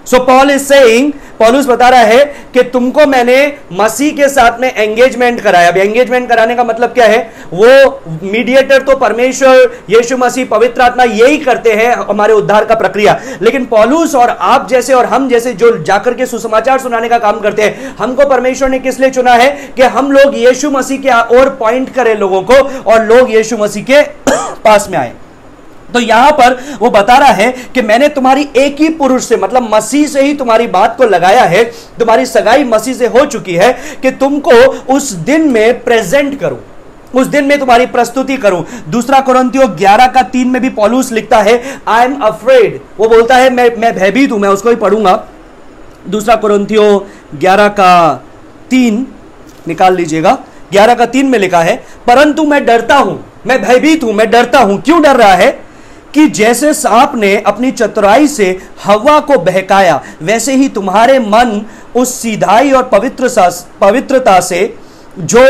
सो पॉल इज सेइंग, पौलुस बता रहा है कि तुमको मैंने मसीह के साथ में एंगेजमेंट कराया। अब एंगेजमेंट कराने का मतलब क्या है? वो मीडिएटर तो परमेश्वर, यीशु मसीह, पवित्र आत्मा यही करते हैं हमारे उद्धार का प्रक्रिया, लेकिन पौलुस और आप जैसे और हम जैसे जो जाकर के सुसमाचार सुनाने का काम करते हैं, हमको परमेश्वर ने किस लिए चुना है? कि हम लोग यीशु मसीह के ओर पॉइंट करें लोगों को और लोग यीशु मसीह के पास में आए। तो यहां पर वो बता रहा है कि मैंने तुम्हारी एक ही पुरुष से, मतलब मसीह से ही तुम्हारी बात को लगाया है, तुम्हारी सगाई मसीह से हो चुकी है, कि तुमको उस दिन में प्रेजेंट करूं, उस दिन में तुम्हारी प्रस्तुति करूं। दूसरा कोरिन्थियों 11:3 में भी पौलुस लिखता है, आई एम अफ्रेड। वो बोलता है मैं भयभीत हूं। मैं उसको ही पढ़ूंगा। दूसरा कोरिन्थियों 11:3 निकाल लीजिएगा। 11:3 में लिखा है, परंतु मैं डरता हूं, मैं भयभीत हूं, मैं डरता हूं। क्यों डर रहा है? कि जैसे सांप ने अपनी चतुराई से हवा को बहकाया, वैसे ही तुम्हारे मन उस सीधाई और पवित्रता से जो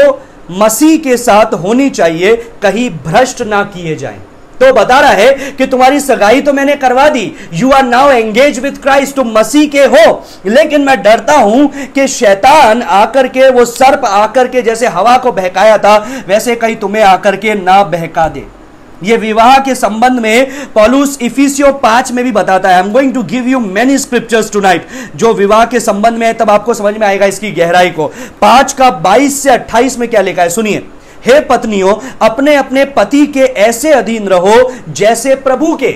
मसीह के साथ होनी चाहिए कहीं भ्रष्ट ना किए जाएं। तो बता रहा है कि तुम्हारी सगाई तो मैंने करवा दी, you are now engage with Christ, तुम मसीह के हो, लेकिन मैं डरता हूं कि शैतान आकर के, वो सर्प आकर के जैसे हवा को बहकाया था, वैसे कहीं तुम्हें आकर के ना बहका दे। ये विवाह के संबंध में पौलुस इफिसियों 5 में भी बताता है। I am going to give you many scriptures tonight, जो विवाह के संबंध में है, तब आपको समझ में आएगा इसकी गहराई को। 5:22 से 28 में क्या लिखा है, सुनिए। हे पत्नियों, अपने अपने पति के ऐसे अधीन रहो जैसे प्रभु के।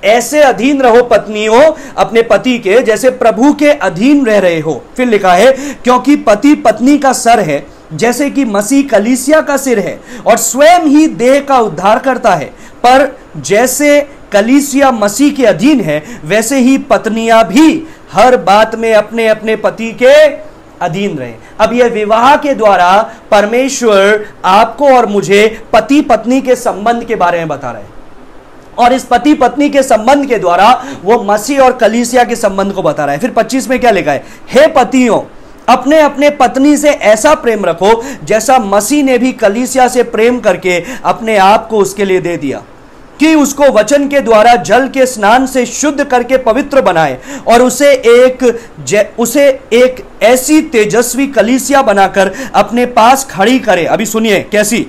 ऐसे अधीन रहो पत्नियों अपने पति के, जैसे प्रभु के अधीन रह रहे हो। फिर लिखा है, क्योंकि पति पत्नी का सर है, जैसे कि मसीह कलीसिया का सिर है और स्वयं ही देह का उद्धार करता है। पर जैसे कलीसिया मसीह के अधीन है, वैसे ही पत्नियां भी हर बात में अपने अपने पति के अधीन रहे। अब यह विवाह के द्वारा परमेश्वर आपको और मुझे पति पत्नी के संबंध के बारे में बता रहे हैं, और इस पति पत्नी के संबंध के द्वारा वो मसीह और कलीसिया के संबंध को बता रहा है। फिर 25 में क्या लिखा है? हे पतियों, अपने अपने पत्नी से ऐसा प्रेम रखो जैसा मसीह ने भी कलीसिया से प्रेम करके अपने आप को उसके लिए दे दिया, कि उसको वचन के द्वारा जल के स्नान से शुद्ध करके पवित्र बनाए और उसे एक ऐसी तेजस्वी कलीसिया बनाकर अपने पास खड़ी करे। अभी सुनिए कैसी?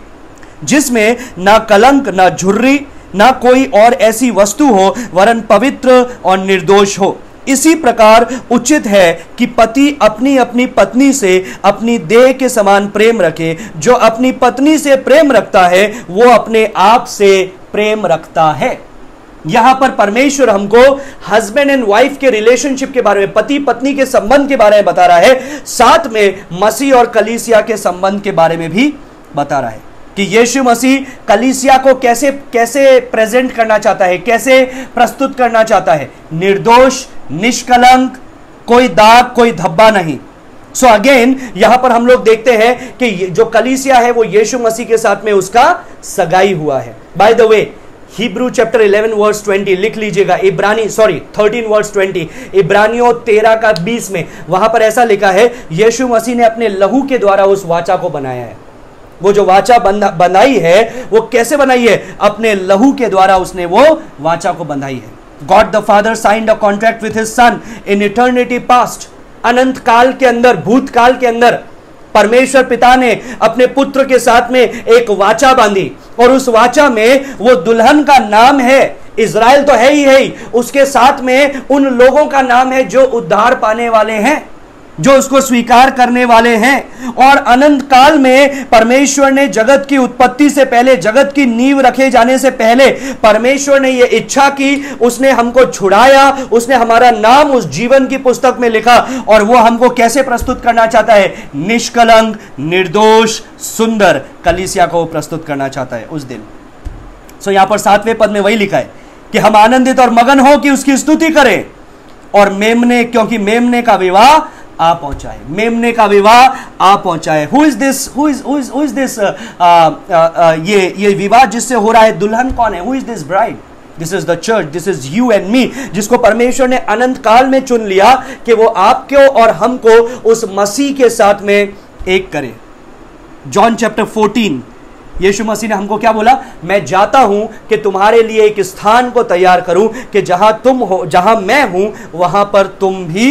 जिसमें ना कलंक, ना झुर्री, ना कोई और ऐसी वस्तु हो, वरन पवित्र और निर्दोष हो। इसी प्रकार उचित है कि पति अपनी अपनी पत्नी से अपनी देह के समान प्रेम रखे। जो अपनी पत्नी से प्रेम रखता है वो अपने आप से प्रेम रखता है। यहां पर परमेश्वर हमको हस्बैंड एंड वाइफ के रिलेशनशिप के बारे में, पति पत्नी के संबंध के बारे में बता रहा है, साथ में मसीह और कलीसिया के संबंध के बारे में भी बता रहा है कि यीशु मसीह कलीसिया को कैसे कैसे प्रेजेंट करना चाहता है, कैसे प्रस्तुत करना चाहता है। निर्दोष, निष्कलंक, कोई दाग, कोई धब्बा नहीं। सो अगेन यहां पर हम लोग देखते हैं कि जो कलीसिया है वो यीशु मसीह के साथ में उसका सगाई हुआ है। By the way, Hebrew chapter 11 verse 20 लिख लीजिएगा। 13 वर्स 20, इब्रानियों 13 का 20 में वहां पर ऐसा लिखा है, यीशु मसीह ने अपने लहू के द्वारा उस वाचा को बनाया है। वो जो वाचा बनाई है वो कैसे बनाई है? अपने लहू के द्वारा उसने वो वाचा को बनाई है। God the father signed a contract with his son in eternity past. अनंत काल के अंदर, भूतकाल के अंदर परमेश्वर पिता ने अपने पुत्र के साथ में एक वाचा बांधी, और उस वाचा में वो दुल्हन का नाम है इज़राइल, तो है ही, उसके साथ में उन लोगों का नाम है जो उद्धार पाने वाले हैं, जो उसको स्वीकार करने वाले हैं। और अनंत काल में परमेश्वर ने जगत की उत्पत्ति से पहले, जगत की नींव रखे जाने से पहले परमेश्वर ने यह इच्छा की, उसने हमको छुड़ाया, उसने हमारा नाम उस जीवन की पुस्तक में लिखा, और वो हमको कैसे प्रस्तुत करना चाहता है? निष्कलंक, निर्दोष, सुंदर कलीसिया को प्रस्तुत करना चाहता है उस दिन। सो यहां पर 7वें पद में वही लिखा है कि हम आनंदित और मगन हो कि उसकी स्तुति करें, और मेमने, क्योंकि मेमने का विवाह आ पहुंचा है। मेमने का विवाह आ पहुंचा है। Who is this? ये विवाह जिससे हो रहा है, दुल्हन कौन है? Who is this bride? This is the church, this is you and me, जिसको परमेश्वर ने अनंत काल में चुन लिया कि वो आपको और हमको उस मसीह के साथ में एक करे। जॉन चैप्टर 14, यीशु मसीह ने हमको क्या बोला? मैं जाता हूं कि तुम्हारे लिए एक स्थान को तैयार करूं, कि जहां तुम हो, जहां मैं हूं वहां पर तुम भी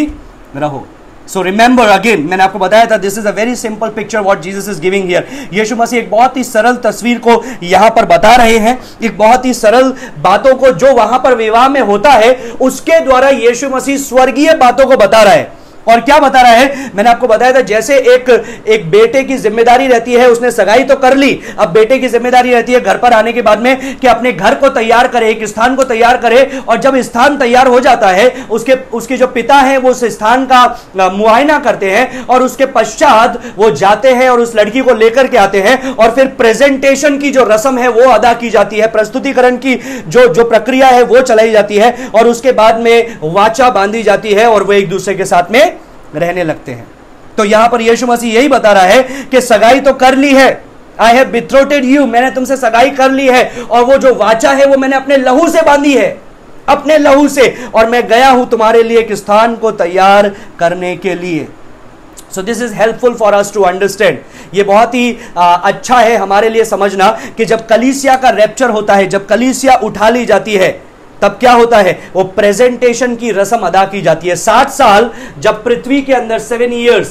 रहो। सो रिमेंबर अगेन, मैंने आपको बताया था, this is a very simple picture what Jesus is giving here. यीशु मसीह एक बहुत ही सरल तस्वीर को यहां पर बता रहे हैं, एक बहुत ही सरल बातों को जो वहां पर विवाह में होता है उसके द्वारा यीशु मसीह स्वर्गीय बातों को बता रहा है। और क्या बता रहा है? मैंने आपको बताया था, जैसे एक बेटे की जिम्मेदारी रहती है, उसने सगाई तो कर ली, अब बेटे की जिम्मेदारी रहती है घर पर आने के बाद में कि अपने घर को तैयार करे, एक स्थान को तैयार करे, और जब स्थान तैयार हो जाता है उसके जो पिता हैं वो उस स्थान का मुआयना करते हैं, और उसके पश्चात वो जाते हैं और उस लड़की को लेकर के आते हैं, और फिर प्रेजेंटेशन की जो रस्म है वो अदा की जाती है, प्रस्तुतिकरण की जो प्रक्रिया है वो चलाई जाती है, और उसके बाद में वाचा बांधी जाती है और वो एक दूसरे के साथ में रहने लगते हैं। तो यहां पर यीशु मसीह यही बता रहा है कि सगाई तो कर ली है, आई हैव बिथ्रोटेड यू, मैंने तुमसे सगाई कर ली है, और वो जो वाचा है वो मैंने अपने लहू से बांधी है, अपने लहू से, और मैं गया हूं तुम्हारे लिए एक स्थान को तैयार करने के लिए। So this is helpful for us to understand. ये बहुत ही अच्छा है हमारे लिए समझना कि जब कलीसिया का रैप्चर होता है, जब कलीसिया उठा ली जाती है, तब क्या होता है? वो प्रेजेंटेशन की रस्म अदा की जाती है। 7 साल जब पृथ्वी के अंदर 7 years,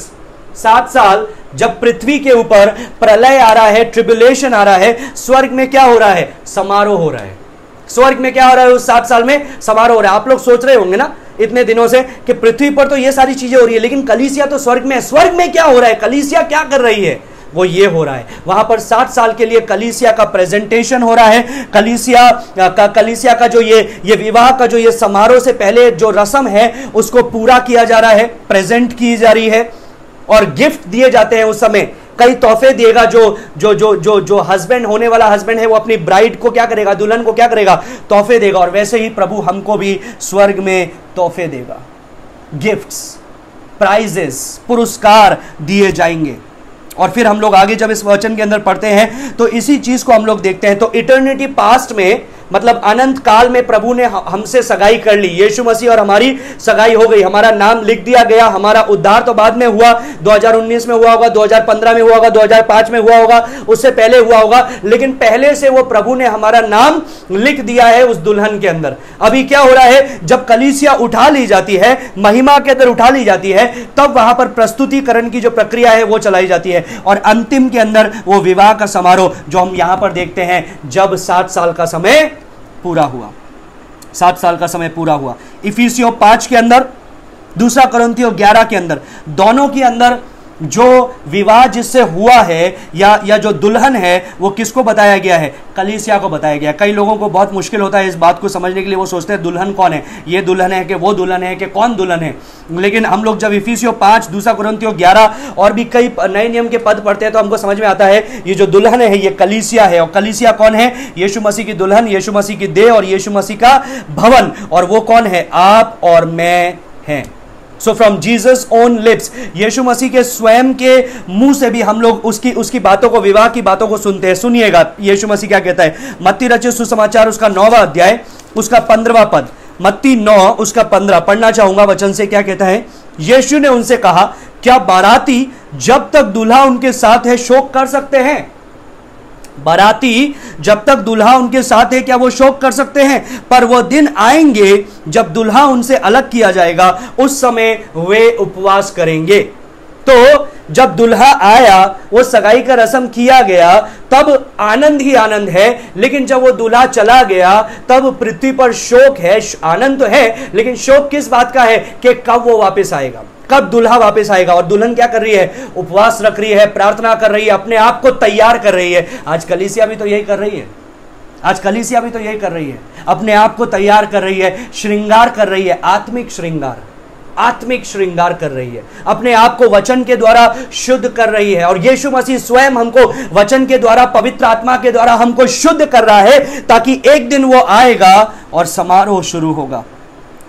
7 साल जब पृथ्वी के ऊपर प्रलय आ रहा है, ट्रिब्युलेशन आ रहा है, स्वर्ग में क्या हो रहा है? समारोह हो रहा है। स्वर्ग में क्या हो रहा है? उस 7 साल में समारोह हो रहा है। आप लोग सोच रहे होंगे ना इतने दिनों से कि पृथ्वी पर तो ये सारी चीजें हो रही है, लेकिन कलीसिया तो स्वर्ग में है। स्वर्ग में क्या हो रहा है? कलीसिया क्या कर रही है? वो ये हो रहा है, वहां पर 7 साल के लिए कलीसिया का प्रेजेंटेशन हो रहा है। कलीसिया का जो ये विवाह का जो ये समारोह से पहले जो रस्म है उसको पूरा किया जा रहा है, प्रेजेंट की जा रही है, और गिफ्ट दिए जाते हैं। उस समय कई तोहफे दिएगा जो हस्बैंड, होने वाला हस्बैंड है, वो अपनी ब्राइड को क्या करेगा? दुल्हन को क्या करेगा? तोहफे देगा। और वैसे ही प्रभु हमको भी स्वर्ग में तोहफे देगा, गिफ्ट्स। प्राइजेस, पुरस्कार दिए जाएंगे। और फिर हम लोग आगे जब इस वचन के अंदर पढ़ते हैं तो इसी चीज को हम लोग देखते हैं। तो इटर्निटी पास्ट में, मतलब अनंत काल में प्रभु ने हमसे सगाई कर ली, यीशु मसीह और हमारी सगाई हो गई, हमारा नाम लिख दिया गया। हमारा उद्धार तो बाद में हुआ, 2019 में हुआ होगा, 2015 में हुआ होगा, 2005 में हुआ होगा, उससे पहले हुआ होगा, लेकिन पहले से वो प्रभु ने हमारा नाम लिख दिया है उस दुल्हन के अंदर। अभी क्या हो रहा है, जब कलीसिया उठा ली जाती है, महिमा के अंदर उठा ली जाती है, तब वहां पर प्रस्तुतिकरण की जो प्रक्रिया है वो चलाई जाती है, और अंतिम के अंदर वो विवाह का समारोह जो हम यहां पर देखते हैं, जब 7 साल का समय पूरा हुआ, 7 साल का समय पूरा हुआ। इफिसियों 5 के अंदर, 2 कुरिन्थियों 11 के अंदर, दोनों के अंदर जो विवाह जिससे हुआ है या जो दुल्हन है वो किसको बताया गया है, कलीसिया को बताया गया। कई लोगों को बहुत मुश्किल होता है इस बात को समझने के लिए, वो सोचते हैं दुल्हन कौन है, ये दुल्हन है कि वो दुल्हन है कि कौन दुल्हन है। लेकिन हम लोग जब इफिसियों 5, 2 कुरिन्थियों 11 और भी कई नए नियम के पद पढ़ते हैं तो हमको समझ में आता है ये जो दुल्हन है ये कलीसिया है। और कलीसिया कौन है, यीशु मसीह की दुल्हन, यीशु मसीह की देह और यीशु मसीह का भवन। और वो कौन है, आप और मैं हैं। So from Jesus own lips, यीशु मसीह के स्वयं के मुंह से भी हम लोग उसकी बातों को, विवाह की बातों को सुनते हैं। सुनिएगा यीशु मसीह क्या कहता है, मत्ती रचित सुसमाचार उसका 9वां अध्याय उसका 15वां पद, मत्ती 9 उसका 15 पढ़ना चाहूंगा वचन से। क्या कहता है, यीशु ने उनसे कहा, क्या बाराती जब तक दूल्हा उनके साथ है शोक कर सकते हैं? बाराती जब तक दूल्हा उनके साथ है क्या वो शोक कर सकते हैं? पर वो दिन आएंगे जब दूल्हा उनसे अलग किया जाएगा, उस समय वे उपवास करेंगे। तो जब दूल्हा आया, वो सगाई का रस्म किया गया, तब आनंद ही आनंद है। लेकिन जब वो दूल्हा चला गया तब पृथ्वी पर शोक है। आनंद तो है लेकिन शोक किस बात का है कि कब वो वापस आएगा, कब दूल्हा वापस आएगा। और दुल्हन क्या कर रही है, उपवास रख रही है, प्रार्थना कर रही है, अपने आप को तैयार कर रही है। आज कलीसिया भी तो यही कर रही है, आज कलीसिया भी तो यही कर रही है, अपने आप को तैयार कर रही है, श्रृंगार कर रही है, आत्मिक श्रृंगार, आत्मिक श्रृंगार कर रही है, अपने आप को वचन के द्वारा शुद्ध कर रही है। और यीशु मसीह स्वयं हमको वचन के द्वारा, पवित्र आत्मा के द्वारा हमको शुद्ध कर रहा है, ताकि एक दिन वो आएगा और समारोह शुरू होगा।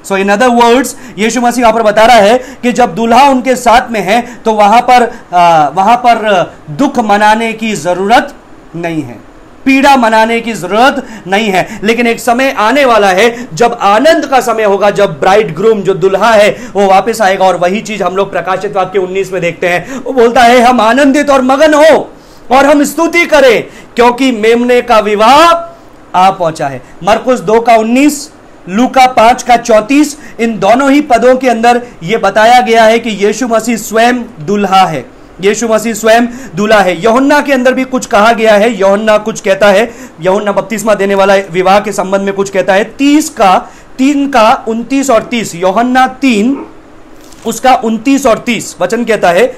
सो इन अदर वर्ड्स, यीशु मसीह यहां पर बता रहा है कि जब दूल्हा उनके साथ में है तो वहां पर दुख मनाने की जरूरत नहीं है, पीड़ा मनाने की जरूरत नहीं है। लेकिन एक समय आने वाला है जब आनंद का समय होगा, जब ब्राइड ग्रूम जो दुल्हा है वो वापस आएगा। और वही चीज हम लोग प्रकाशित वाक्य 19 में देखते हैं। वो बोलता है, हम आनंदित और मगन हो और हम स्तुति करें क्योंकि मेमने का विवाह आ पहुंचा है। मरकुस 2 का 19, लूका 5 का 34, इन दोनों ही पदों के अंदर यह बताया गया है कि यीशु मसीह स्वयं दुल्हा है, यीशु मसीह स्वयं दूल्हा है। यूहन्ना के अंदर भी कुछ कहा गया है। यूहन्ना कुछ कहता है, यूहन्ना बपतिस्मा देने वाला विवाह के संबंध में कुछ कहता है। 3 का 29 और 30, यूहन्ना 3 उसका 29 और 30 वचन कहता है,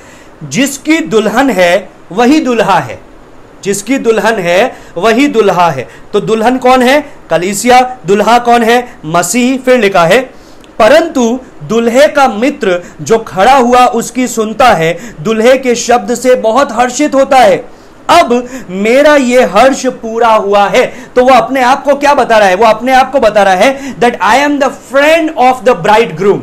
जिसकी दुल्हन है वही दुल्हा है, जिसकी दुल्हन है वही दुल्हा है। तो दुल्हन कौन है, कलीसिया। दुल्हा कौन है, मसीह। फिर लिखा है, परंतु दुल्हे का मित्र जो खड़ा हुआ उसकी सुनता है, दुल्हे के शब्द से बहुत हर्षित होता है। अब मेरा ये हर्ष पूरा हुआ है। तो वो अपने आप को क्या बता रहा है, वो अपने आप को बता रहा है that I am the friend of the bride groom.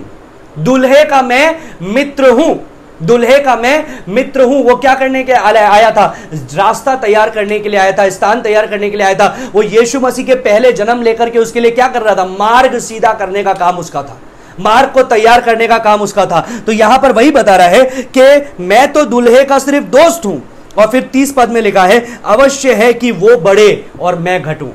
दुल्हे का मैं मित्र हूं, दुल्हे का मैं मित्र हूं। वो क्या करने के आया था, रास्ता तैयार करने के लिए आया था, स्थान तैयार करने के लिए आया था। वो यीशु मसीह के पहले जन्म लेकर के उसके लिए क्या कर रहा था, मार्ग सीधा करने का काम उसका था, मार्ग को तैयार करने का काम उसका था। तो यहां पर वही बता रहा है कि मैं तो दुल्हे का सिर्फ दोस्त हूं। और फिर 30 पद में लिखा है, अवश्य है कि वो बढ़े और मैं घटूं।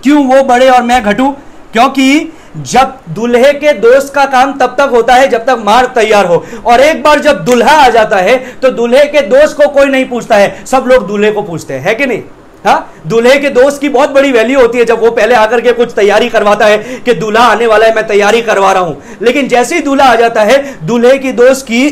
क्यों वो बढ़े और मैं घटूं? क्योंकि जब दुल्हे के दोस्त का काम तब तक होता है जब तक मार्ग तैयार हो, और एक बार जब दुल्हा आ जाता है तो दुल्हे के दोस्त को कोई नहीं पूछता है, सब लोग दूल्हे को पूछते हैं, है कि नहीं? हाँ, दूल्हे के दोस्त की बहुत बड़ी वैल्यू होती है जब वो पहले आकर के कुछ तैयारी करवाता है कि दूल्हा आने वाला है, मैं तैयारी करवा रहा हूं। लेकिन जैसे ही दूल्हा आ जाता है, दूल्हे की दोस्त की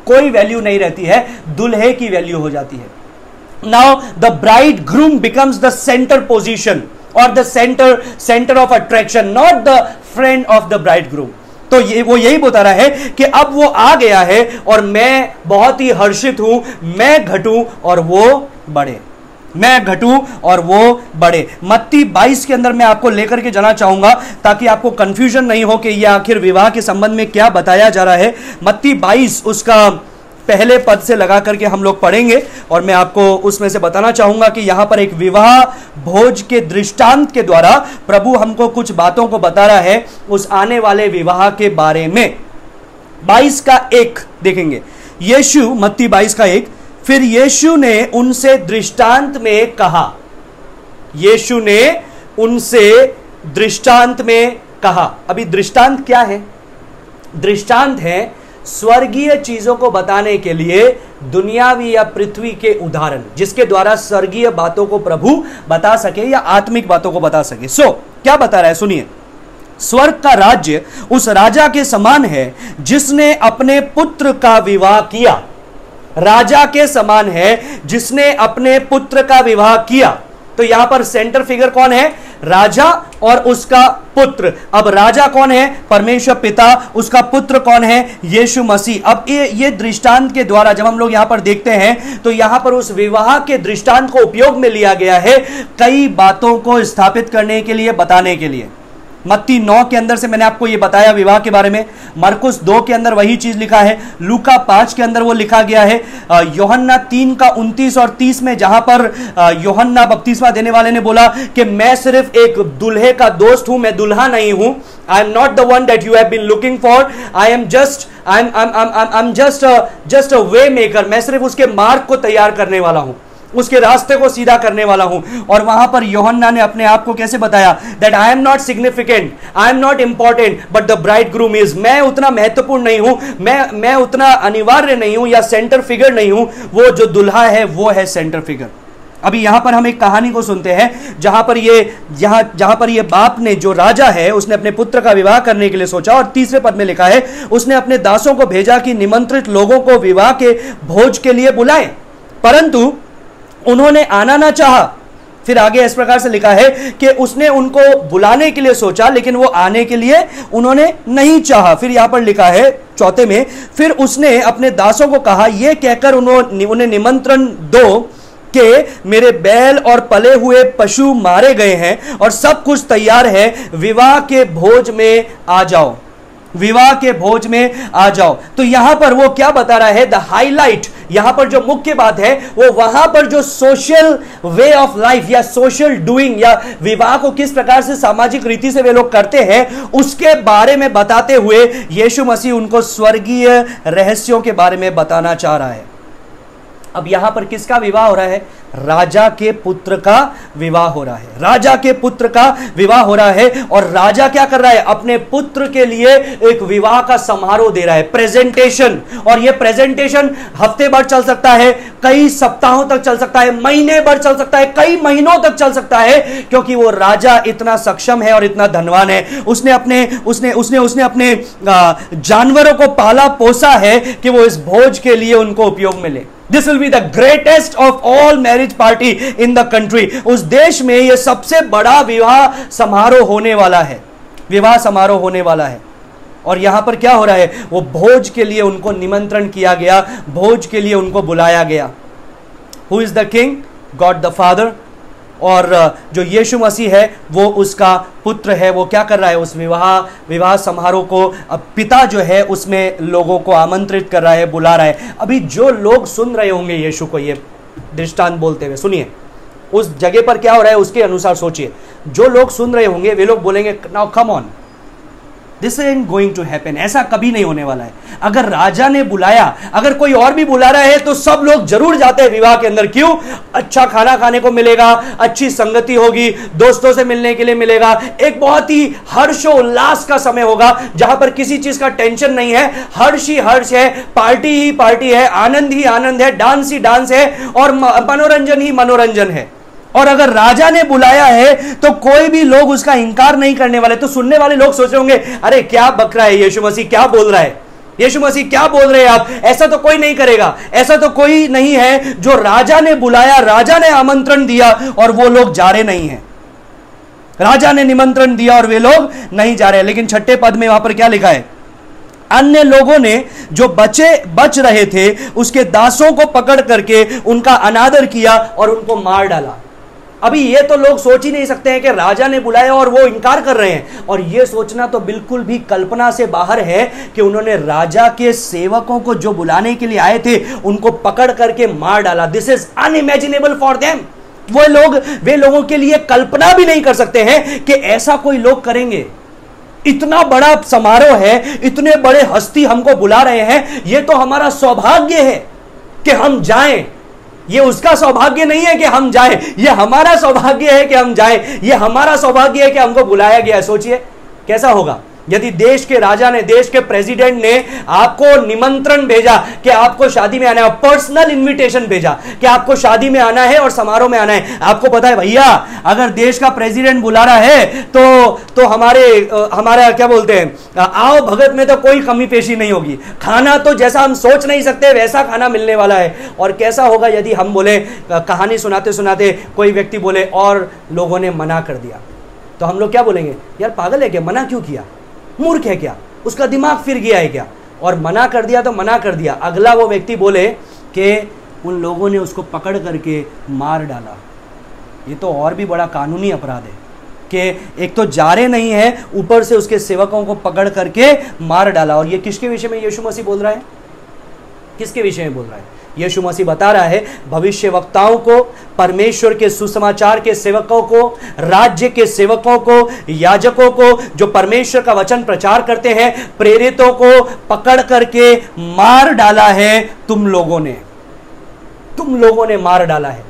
कोई वैल्यू नहीं रहती है, दूल्हे की वैल्यू हो जाती है। Now the bride groom becomes the centre position और the centre of attraction, not the friend of the bride groom. तो वो यही बता रहा है कि अब वो आ गया है और मैं बहुत ही हर्षित हूं, मैं घटूं और वो बढ़े। मैं घटूं और वो बढ़े। मत्ती 22 के अंदर मैं आपको लेकर के जाना चाहूंगा ताकि आपको कंफ्यूजन नहीं हो कि यह आखिर विवाह के संबंध में क्या बताया जा रहा है। मत्ती 22 उसका पहले पद से लगा करके हम लोग पढ़ेंगे और मैं आपको उसमें से बताना चाहूंगा कि यहां पर एक विवाह भोज के दृष्टांत के द्वारा प्रभु हमको कुछ बातों को बता रहा है उस आने वाले विवाह के बारे में। 22 का 1 देखेंगे। यीशु, मत्ती 22 का 1, फिर यीशु ने उनसे दृष्टांत में कहा। यीशु ने उनसे दृष्टांत में कहा। अभी दृष्टांत क्या है? दृष्टांत है स्वर्गीय चीजों को बताने के लिए दुनियावी या पृथ्वी के उदाहरण, जिसके द्वारा स्वर्गीय बातों को प्रभु बता सके या आत्मिक बातों को बता सके। क्या बता रहा है? सुनिए। स्वर्ग का राज्य उस राजा के समान है जिसने अपने पुत्र का विवाह किया। राजा के समान है जिसने अपने पुत्र का विवाह किया। तो यहां पर सेंटर फिगर कौन है? राजा और उसका पुत्र। अब राजा कौन है? परमेश्वर पिता। उसका पुत्र कौन है? यीशु मसीह। अब ये दृष्टांत के द्वारा जब हम लोग यहां पर देखते हैं तो यहां पर उस विवाह के दृष्टांत को उपयोग में लिया गया है कई बातों को स्थापित करने के लिए, बताने के लिए। मत्ती 9 के अंदर से मैंने आपको ये बताया विवाह के बारे में। मरकुस 2 के अंदर वही चीज लिखा है। लूका 5 के अंदर वो लिखा गया है। यूहन्ना 3 का 29 और 30 में जहां पर यूहन्ना बपतिस्मा देने वाले ने बोला कि मैं सिर्फ एक दुल्हे का दोस्त हूं, मैं दुल्हा नहीं हूं। I am not the one that you have been looking for. I am just a way maker. मैं सिर्फ उसके मार्ग को तैयार करने वाला हूं, उसके रास्ते को सीधा करने वाला हूं। और वहां पर यूहन्ना ने अपने आप को कैसे बताया? That I am not significant, I am not important, but the bride groom is. मैं उतना महत्वपूर्ण नहीं हूं, मैं उतना अनिवार्य नहीं हूं या सेंटर फिगर नहीं हूं। वो जो दुल्हा है वो है सेंटर फिगर। अभी यहां पर हम एक कहानी को सुनते हैं जहां पर ये बाप ने, जो राजा है, उसने अपने पुत्र का विवाह करने के लिए सोचा और तीसरे पद में लिखा है उसने अपने दासों को भेजा कि निमंत्रित लोगों को विवाह के भोज के लिए बुलाएं, परंतु उन्होंने आना ना चाहा। फिर आगे इस प्रकार से लिखा है कि उसने उनको बुलाने के लिए सोचा लेकिन वो आने के लिए उन्होंने नहीं चाहा। फिर यहां पर लिखा है 4 में, फिर उसने अपने दासों को कहा, यह कहकर उन्हें निमंत्रण दो कि मेरे बैल और पले हुए पशु मारे गए हैं और सब कुछ तैयार है, विवाह के भोज में आ जाओ, विवाह के भोज में आ जाओ। तो यहां पर वो क्या बता रहा है? द हाईलाइट, यहां पर जो मुख्य बात है वो वहां पर जो सोशल वे ऑफ लाइफ या सोशल डूइंग या विवाह को किस प्रकार से सामाजिक रीति से वे लोग करते हैं उसके बारे में बताते हुए यीशु मसीह उनको स्वर्गीय रहस्यों के बारे में बताना चाह रहा है। अब यहां पर किसका विवाह हो रहा है? राजा के पुत्र का विवाह हो रहा है। राजा के पुत्र का विवाह हो रहा है और राजा क्या कर रहा है? अपने पुत्र के लिए एक विवाह का समारोह दे रहा है, प्रेजेंटेशन। और यह प्रेजेंटेशन हफ्ते भर चल सकता है, कई सप्ताहों तक चल सकता है, महीने भर चल सकता है, कई महीनों तक चल सकता है, क्योंकि वो राजा इतना सक्षम है और इतना धनवान है। उसने अपने जानवरों को पाला पोसा है कि वो इस भोज के लिए उनको उपयोग में ले। This will be the greatest of all marriage party in the country. उस देश में यह सबसे बड़ा विवाह समारोह होने वाला है, विवाह समारोह होने वाला है। और यहां पर क्या हो रहा है? वो भोज के लिए उनको निमंत्रण किया गया, भोज के लिए उनको बुलाया गया। Who is the king? God the Father। और जो यीशु मसीह है वो उसका पुत्र है। वो क्या कर रहा है? उस विवाह समारोह को पिता जो है उसमें लोगों को आमंत्रित कर रहा है, बुला रहा है। अभी जो लोग सुन रहे होंगे यीशु को ये दृष्टांत बोलते हुए, सुनिए उस जगह पर क्या हो रहा है उसके अनुसार सोचिए। जो लोग सुन रहे होंगे वे लोग बोलेंगे, now come on, this is going to happen. ऐसा कभी नहीं होने वाला है। अगर राजा ने बुलाया, अगर कोई और भी बुला रहा है तो सब लोग जरूर जाते हैं विवाह के अंदर। क्यों? अच्छा खाना खाने को मिलेगा, अच्छी संगति होगी, दोस्तों से मिलने के लिए मिलेगा, एक बहुत ही हर्षोल्लास का समय होगा जहां पर किसी चीज का टेंशन नहीं है, हर्ष ही हर्ष है, पार्टी ही पार्टी है, आनंद ही आनंद है, डांस ही डांस है और मनोरंजन ही मनोरंजन है। और अगर राजा ने बुलाया है तो कोई भी लोग उसका इंकार नहीं करने वाले। तो सुनने वाले लोग सोच रहे होंगे, अरे क्या बक रहा है यीशु मसीह, क्या बोल रहा है यीशु मसीह, क्या बोल रहे हैं आप? ऐसा तो कोई नहीं करेगा, ऐसा तो कोई नहीं है जो राजा ने बुलाया, राजा ने आमंत्रण दिया और वो लोग जा रहे नहीं हैं। राजा ने निमंत्रण दिया और वे लोग नहीं जा रहे। लेकिन 6 पद में वहां पर क्या लिखा है? अन्य लोगों ने जो बच रहे थे उसके दासों को पकड़ करके उनका अनादर किया और उनको मार डाला। अभी ये तो लोग सोच ही नहीं सकते हैं कि राजा ने बुलाया और वो इनकार कर रहे हैं, और ये सोचना तो बिल्कुल भी कल्पना से बाहर है कि उन्होंने राजा के सेवकों को जो बुलाने के लिए आए थे उनको पकड़ करके मार डाला। This is unimaginable for them. वे लोगों के लिए कल्पना भी नहीं कर सकते हैं कि ऐसा कोई लोग करेंगे। इतना बड़ा समारोह है, इतने बड़े हस्ती हमको बुला रहे हैं, यह तो हमारा सौभाग्य है कि हम जाएं। ये उसका सौभाग्य नहीं है कि हम जाएं, ये हमारा सौभाग्य है कि हम जाएं। ये हमारा सौभाग्य है कि हमको बुलाया गया है। सोचिए कैसा होगा यदि देश के राजा ने, देश के प्रेसिडेंट ने आपको निमंत्रण भेजा कि आपको शादी में आना है, पर्सनल इनविटेशन भेजा कि आपको शादी में आना है और समारोह में आना है। आपको पता है भैया, अगर देश का प्रेसिडेंट बुला रहा है तो हमारा क्या बोलते हैं, आओ भगत में तो कोई कमी पेशी नहीं होगी। खाना तो जैसा हम सोच नहीं सकते वैसा खाना मिलने वाला है। और कैसा होगा यदि हम बोले, कहानी सुनाते सुनाते कोई व्यक्ति बोले और लोगों ने मना कर दिया, तो हम लोग क्या बोलेंगे, यार पागल है क्या, मना क्यों किया, मूर्ख है क्या, उसका दिमाग फिर गया है क्या। और मना कर दिया तो मना कर दिया, अगला वो व्यक्ति बोले कि उन लोगों ने उसको पकड़ करके मार डाला। ये तो और भी बड़ा कानूनी अपराध है कि एक तो जा रहे नहीं है, ऊपर से उसके सेवकों को पकड़ करके मार डाला। और ये किसके विषय में यीशु मसीह बोल रहा है, किसके विषय में बोल रहा है? यीशु मसीह बता रहा है भविष्य वक्ताओं को, परमेश्वर के सुसमाचार के सेवकों को, राज्य के सेवकों को, याजकों को, जो परमेश्वर का वचन प्रचार करते हैं, प्रेरितों को पकड़ करके मार डाला है तुम लोगों ने मार डाला है।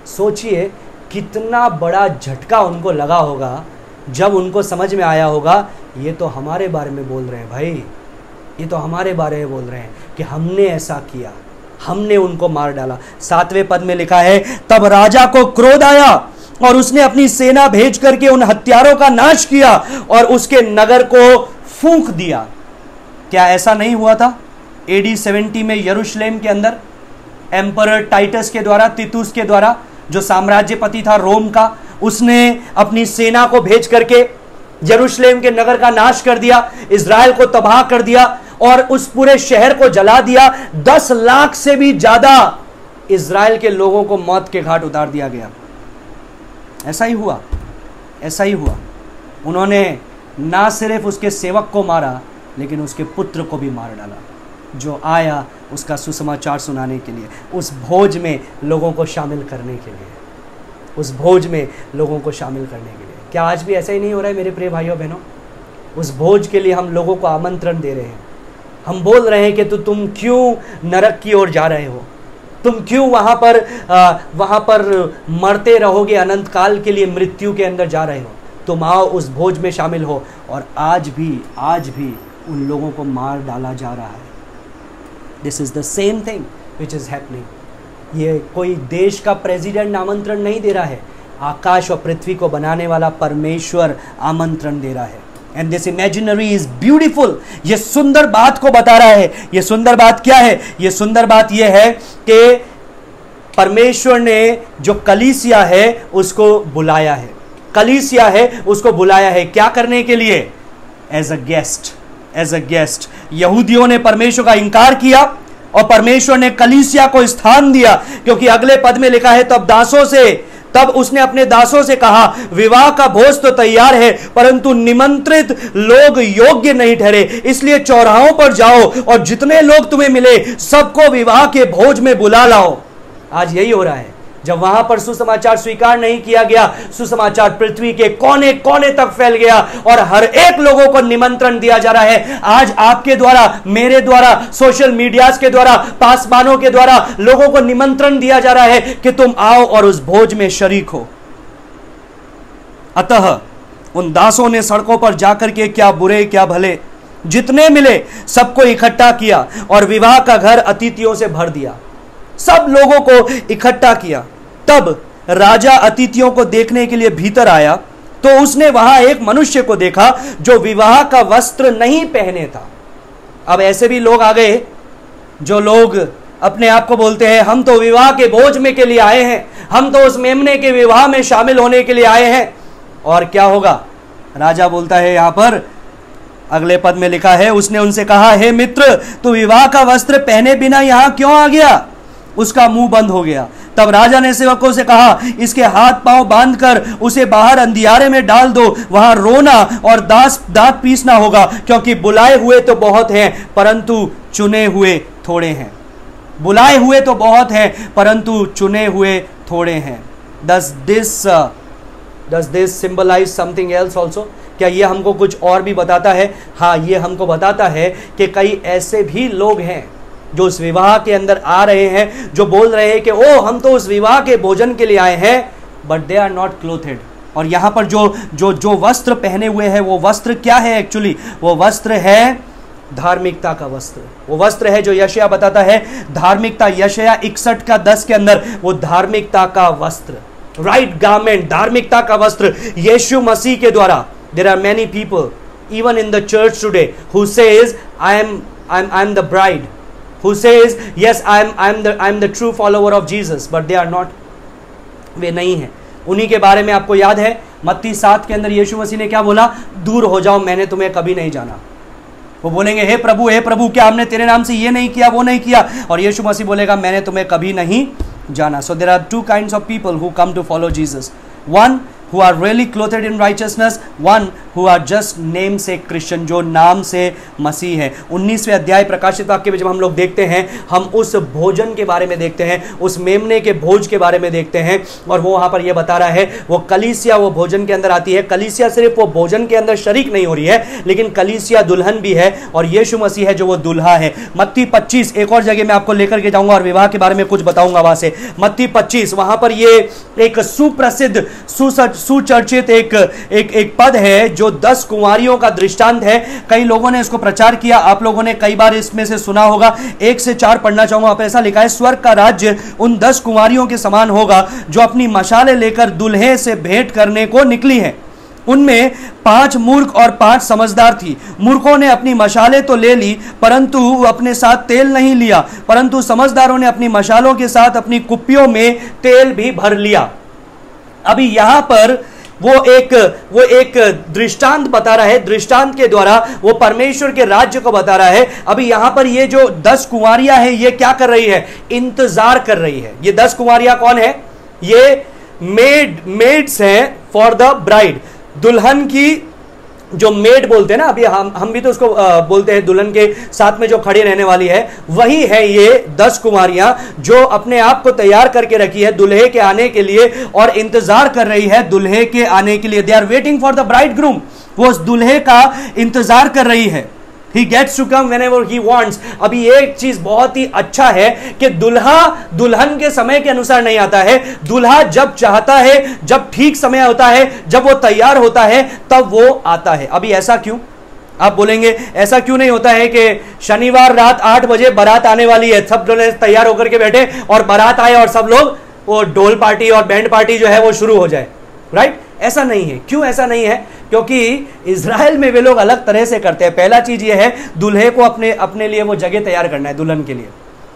सोचिए कितना बड़ा झटका उनको लगा होगा जब उनको समझ में आया होगा ये तो हमारे बारे में बोल रहे हैं भाई, ये तो हमारे बारे में बोल रहे हैं कि हमने ऐसा किया, हमने उनको मार डाला। 7वें पद में लिखा है, तब राजा को क्रोध आया और उसने अपनी सेना भेज करके उन हत्यारों का नाश किया और उसके नगर को फूंक दिया। क्या ऐसा नहीं हुआ था AD 70 में यरूशलेम के अंदर एम्परर टाइटस के द्वारा, तीतुस के द्वारा, जो साम्राज्यपति था रोम का, उसने अपनी सेना को भेज करके यरूशलेम के नगर का नाश कर दिया, इज़राइल को तबाह कर दिया और उस पूरे शहर को जला दिया। 10 लाख से भी ज्यादा इज़राइल के लोगों को मौत के घाट उतार दिया गया। ऐसा ही हुआ, ऐसा ही हुआ। उन्होंने ना सिर्फ उसके सेवक को मारा लेकिन उसके पुत्र को भी मार डाला, जो आया उसका सुसमाचार सुनाने के लिए, उस भोज में लोगों को शामिल करने के लिए, उस भोज में लोगों को शामिल करने के लिए। क्या आज भी ऐसा ही नहीं हो रहा है मेरे प्रिय भाइयों बहनों? उस भोज के लिए हम लोगों को आमंत्रण दे रहे हैं। हम बोल रहे हैं कि तुम क्यों नरक की ओर जा रहे हो, तुम क्यों वहां पर मरते रहोगे अनंत काल के लिए, मृत्यु के अंदर जा रहे हो, तुम आओ उस भोज में शामिल हो। और आज भी उन लोगों को मार डाला जा रहा है। This is the same thing which is happening. ये कोई देश का प्रेसिडेंट आमंत्रण नहीं दे रहा है, आकाश और पृथ्वी को बनाने वाला परमेश्वर आमंत्रण दे रहा है। And this imaginary is beautiful. ये सुंदर बात को बता रहा है। ये सुंदर बात क्या है? ये सुंदर बात यह है कि परमेश्वर ने जो कलीसिया है उसको बुलाया है, कलीसिया है उसको बुलाया है। क्या करने के लिए? As a guest, as a guest. यहूदियों ने परमेश्वर का इंकार किया और परमेश्वर ने कलीसिया को स्थान दिया, क्योंकि अगले पद में लिखा है, तब उसने अपने दासों से कहा, विवाह का भोज तो तैयार है परंतु निमंत्रित लोग योग्य नहीं ठहरे, इसलिए चौराहों पर जाओ और जितने लोग तुम्हें मिले सबको विवाह के भोज में बुला लाओ। आज यही हो रहा है। जब वहां पर सुसमाचार स्वीकार नहीं किया गया, सुसमाचार पृथ्वी के कोने कोने तक फैल गया और हर एक लोगों को निमंत्रण दिया जा रहा है। आज आपके द्वारा, मेरे द्वारा, सोशल मीडिया के द्वारा, पासवानों के द्वारा लोगों को निमंत्रण दिया जा रहा है कि तुम आओ और उस भोज में शरीक हो। अतः उन दासों ने सड़कों पर जाकर के क्या बुरे क्या भले जितने मिले सबको इकट्ठा किया और विवाह का घर अतिथियों से भर दिया। सब लोगों को इकट्ठा किया। तब राजा अतिथियों को देखने के लिए भीतर आया तो उसने वहां एक मनुष्य को देखा जो विवाह का वस्त्र नहीं पहने था। अब ऐसे भी लोग आ गए जो लोग अपने आप को बोलते हैं, हम तो विवाह के भोज में के लिए आए हैं, हम तो उस मेमने के विवाह में शामिल होने के लिए आए हैं। और क्या होगा? राजा बोलता है यहां पर अगले पद में लिखा है, उसने उनसे कहा, हे मित्र, तू विवाह का वस्त्र पहने बिना यहां क्यों आ गया? उसका मुंह बंद हो गया। तब राजा ने सेवकों से कहा, इसके हाथ पांव बांधकर उसे बाहर अंधियारे में डाल दो, वहां रोना और दांत पीसना होगा, क्योंकि बुलाए हुए तो बहुत हैं परंतु चुने हुए थोड़े हैं। बुलाए हुए तो बहुत हैं परंतु चुने हुए थोड़े हैं। Does this symbolize something else also? क्या ये हमको कुछ और भी बताता है? हाँ, ये हमको बताता है कि कई ऐसे भी लोग हैं जो उस विवाह के अंदर आ रहे हैं, जो बोल रहे हैं कि ओ हम तो उस विवाह के भोजन के लिए आए हैं, बट दे आर नॉट क्लोथेड। और यहां पर जो वस्त्र पहने हुए हैं, वो वस्त्र क्या है एक्चुअली? वो वस्त्र है धार्मिकता का वस्त्र। वो वस्त्र है जो यशायाह बताता है धार्मिकता, यशायाह 61 का 10 के अंदर, वो धार्मिकता का वस्त्र, राइट गारमेंट, धार्मिकता का वस्त्र यीशु मसीह के द्वारा। There are many people even in the church today who says I am the bride, who says yes I'm the true follower of Jesus, but they are not, वे नहीं हैं। उन्हीं के बारे में आपको याद है मत्ती 7 के अंदर यीशु मसीह ने क्या बोला? दूर हो जाओ, मैंने तुम्हें कभी नहीं जाना। वो बोलेंगे, हे प्रभु क्या हमने तेरे नाम से ये नहीं किया, वो नहीं किया? और यीशु मसीह बोलेगा, मैंने तुम्हें कभी नहीं जाना। So there are two kinds of people who come to follow Jesus. One who are really clothed in righteousness, one who are just namesake Christian, जो नाम से मसीह है। 19वें अध्याय प्रकाशित वाक्य में जब हम लोग देखते हैं, हम उस भोजन के बारे में देखते हैं, उस मेमने के भोज के बारे में देखते हैं, और वो वहां पर ये बता रहा है वो कलीसिया वो भोजन के अंदर आती है। कलीसिया सिर्फ वो भोजन के अंदर शरीक नहीं हो रही है, लेकिन कलीसिया दुल्हन भी है और यीशु मसीह है जो वो दुल्हा है। मत्ती 25 एक और जगह मैं आपको लेकर के जाऊंगा और विवाह के बारे में कुछ बताऊंगा वहां से। मत्ती 25 वहां पर ये एक सुप्रसिद्ध सुचर्चित एक पद है जो 10 कुंवारियों का दृष्टांत है। कई लोगों ने इसको प्रचार किया, आप लोगों ने कई बार इसमें से सुना होगा। 1 से 4 पढ़ना चाहूंगा। आप ऐसा लिखा है, स्वर्ग का राज्य उन 10 कुंवारियों के समान होगा जो अपनी मशालें लेकर दुल्हे से भेंट करने को निकली हैं। उनमें 5 मूर्ख और 5 समझदार थी। मूर्खों ने अपनी मशालें तो ले ली परंतु अपने साथ तेल नहीं लिया, परंतु समझदारों ने अपनी मशालों के साथ अपनी कुप्पियों में तेल भी भर लिया। अभी यहां पर वो एक दृष्टांत बता रहा है, दृष्टांत के द्वारा वो परमेश्वर के राज्य को बता रहा है। अभी यहां पर ये जो 10 कुंवारियां हैं, ये क्या कर रही है? इंतजार कर रही है। ये 10 कुंवारियां कौन है? ये मेड्स हैं फॉर द ब्राइड। दुल्हन की जो मेड बोलते हैं ना, अभी हम भी तो उसको बोलते हैं, दुल्हन के साथ में जो खड़ी रहने वाली है, वही है ये 10 कुंवारियां जो अपने आप को तैयार करके रखी है दुल्हे के आने के लिए और इंतजार कर रही है दुल्हे के आने के लिए। They are waiting for the bride groom. वो उस दुल्हे का इंतजार कर रही है। He gets to come whenever he wants। अभी एक चीज बहुत ही अच्छा है कि दुल्हा दुल्हन के समय के अनुसार नहीं आता है। दुल्हा जब चाहता है, जब ठीक समय होता है, जब वो तैयार होता है, तब वो आता है। अभी ऐसा क्यों? आप बोलेंगे ऐसा क्यों नहीं होता है कि शनिवार रात 8 बजे बारात आने वाली है, सब लोग तैयार होकर के बैठे और बारात आए और सब लोग वो ढोल पार्टी और बैंड पार्टी जो है वो शुरू हो जाए, राइट? ऐसा नहीं है। क्यों ऐसा नहीं है? क्योंकि इजराइल में वे लोग अलग तरह से करते हैं। पहला चीज ये है, दूल्हे को अपने लिए वो जगह तैयार करना है। दुल्हन के लिए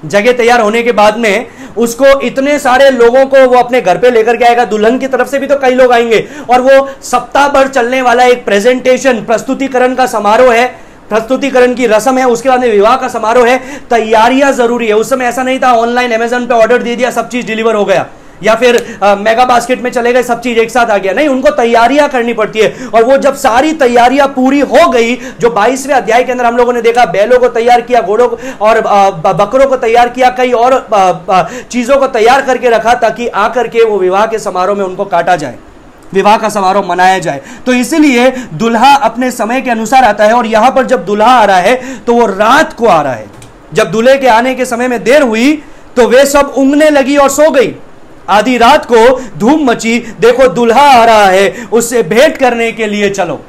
जगह तैयार होने के बाद में उसको इतने सारे लोगों को वो अपने घर पे लेकर के आएगा। दुल्हन की तरफ से भी तो कई लोग आएंगे और वो सप्ताह भर चलने वाला एक प्रेजेंटेशन, प्रस्तुतिकरण का समारोह है, प्रस्तुतिकरण की रस्म है, उसके बाद में विवाह का समारोह है। तैयारियां जरूरी है। उस समय ऐसा नहीं था ऑनलाइन अमेज़न पे ऑर्डर दे दिया, सब चीज डिलीवर हो गया, या फिर मेगा बास्केट में चले गए, सब चीज एक साथ आ गया। नहीं, उनको तैयारियां करनी पड़ती है। और वो जब सारी तैयारियां पूरी हो गई, जो 22वें अध्याय के अंदर हम लोगों ने देखा, बैलों को तैयार किया, घोड़ों और बकरों को तैयार किया, कई और चीजों को तैयार करके रखा ताकि आकर के वो विवाह के समारोह में उनको काटा जाए, विवाह का समारोह मनाया जाए। तो इसीलिए दुल्हा अपने समय के अनुसार आता है। और यहां पर जब दुल्हा आ रहा है तो वो रात को आ रहा है। जब दूल्हे के आने के समय में देर हुई तो वे सब ऊँघने लगी और सो गई। आधी रात को धूम मची, देखो दुल्हा आ रहा है, उससे भेंट करने के लिए चलो।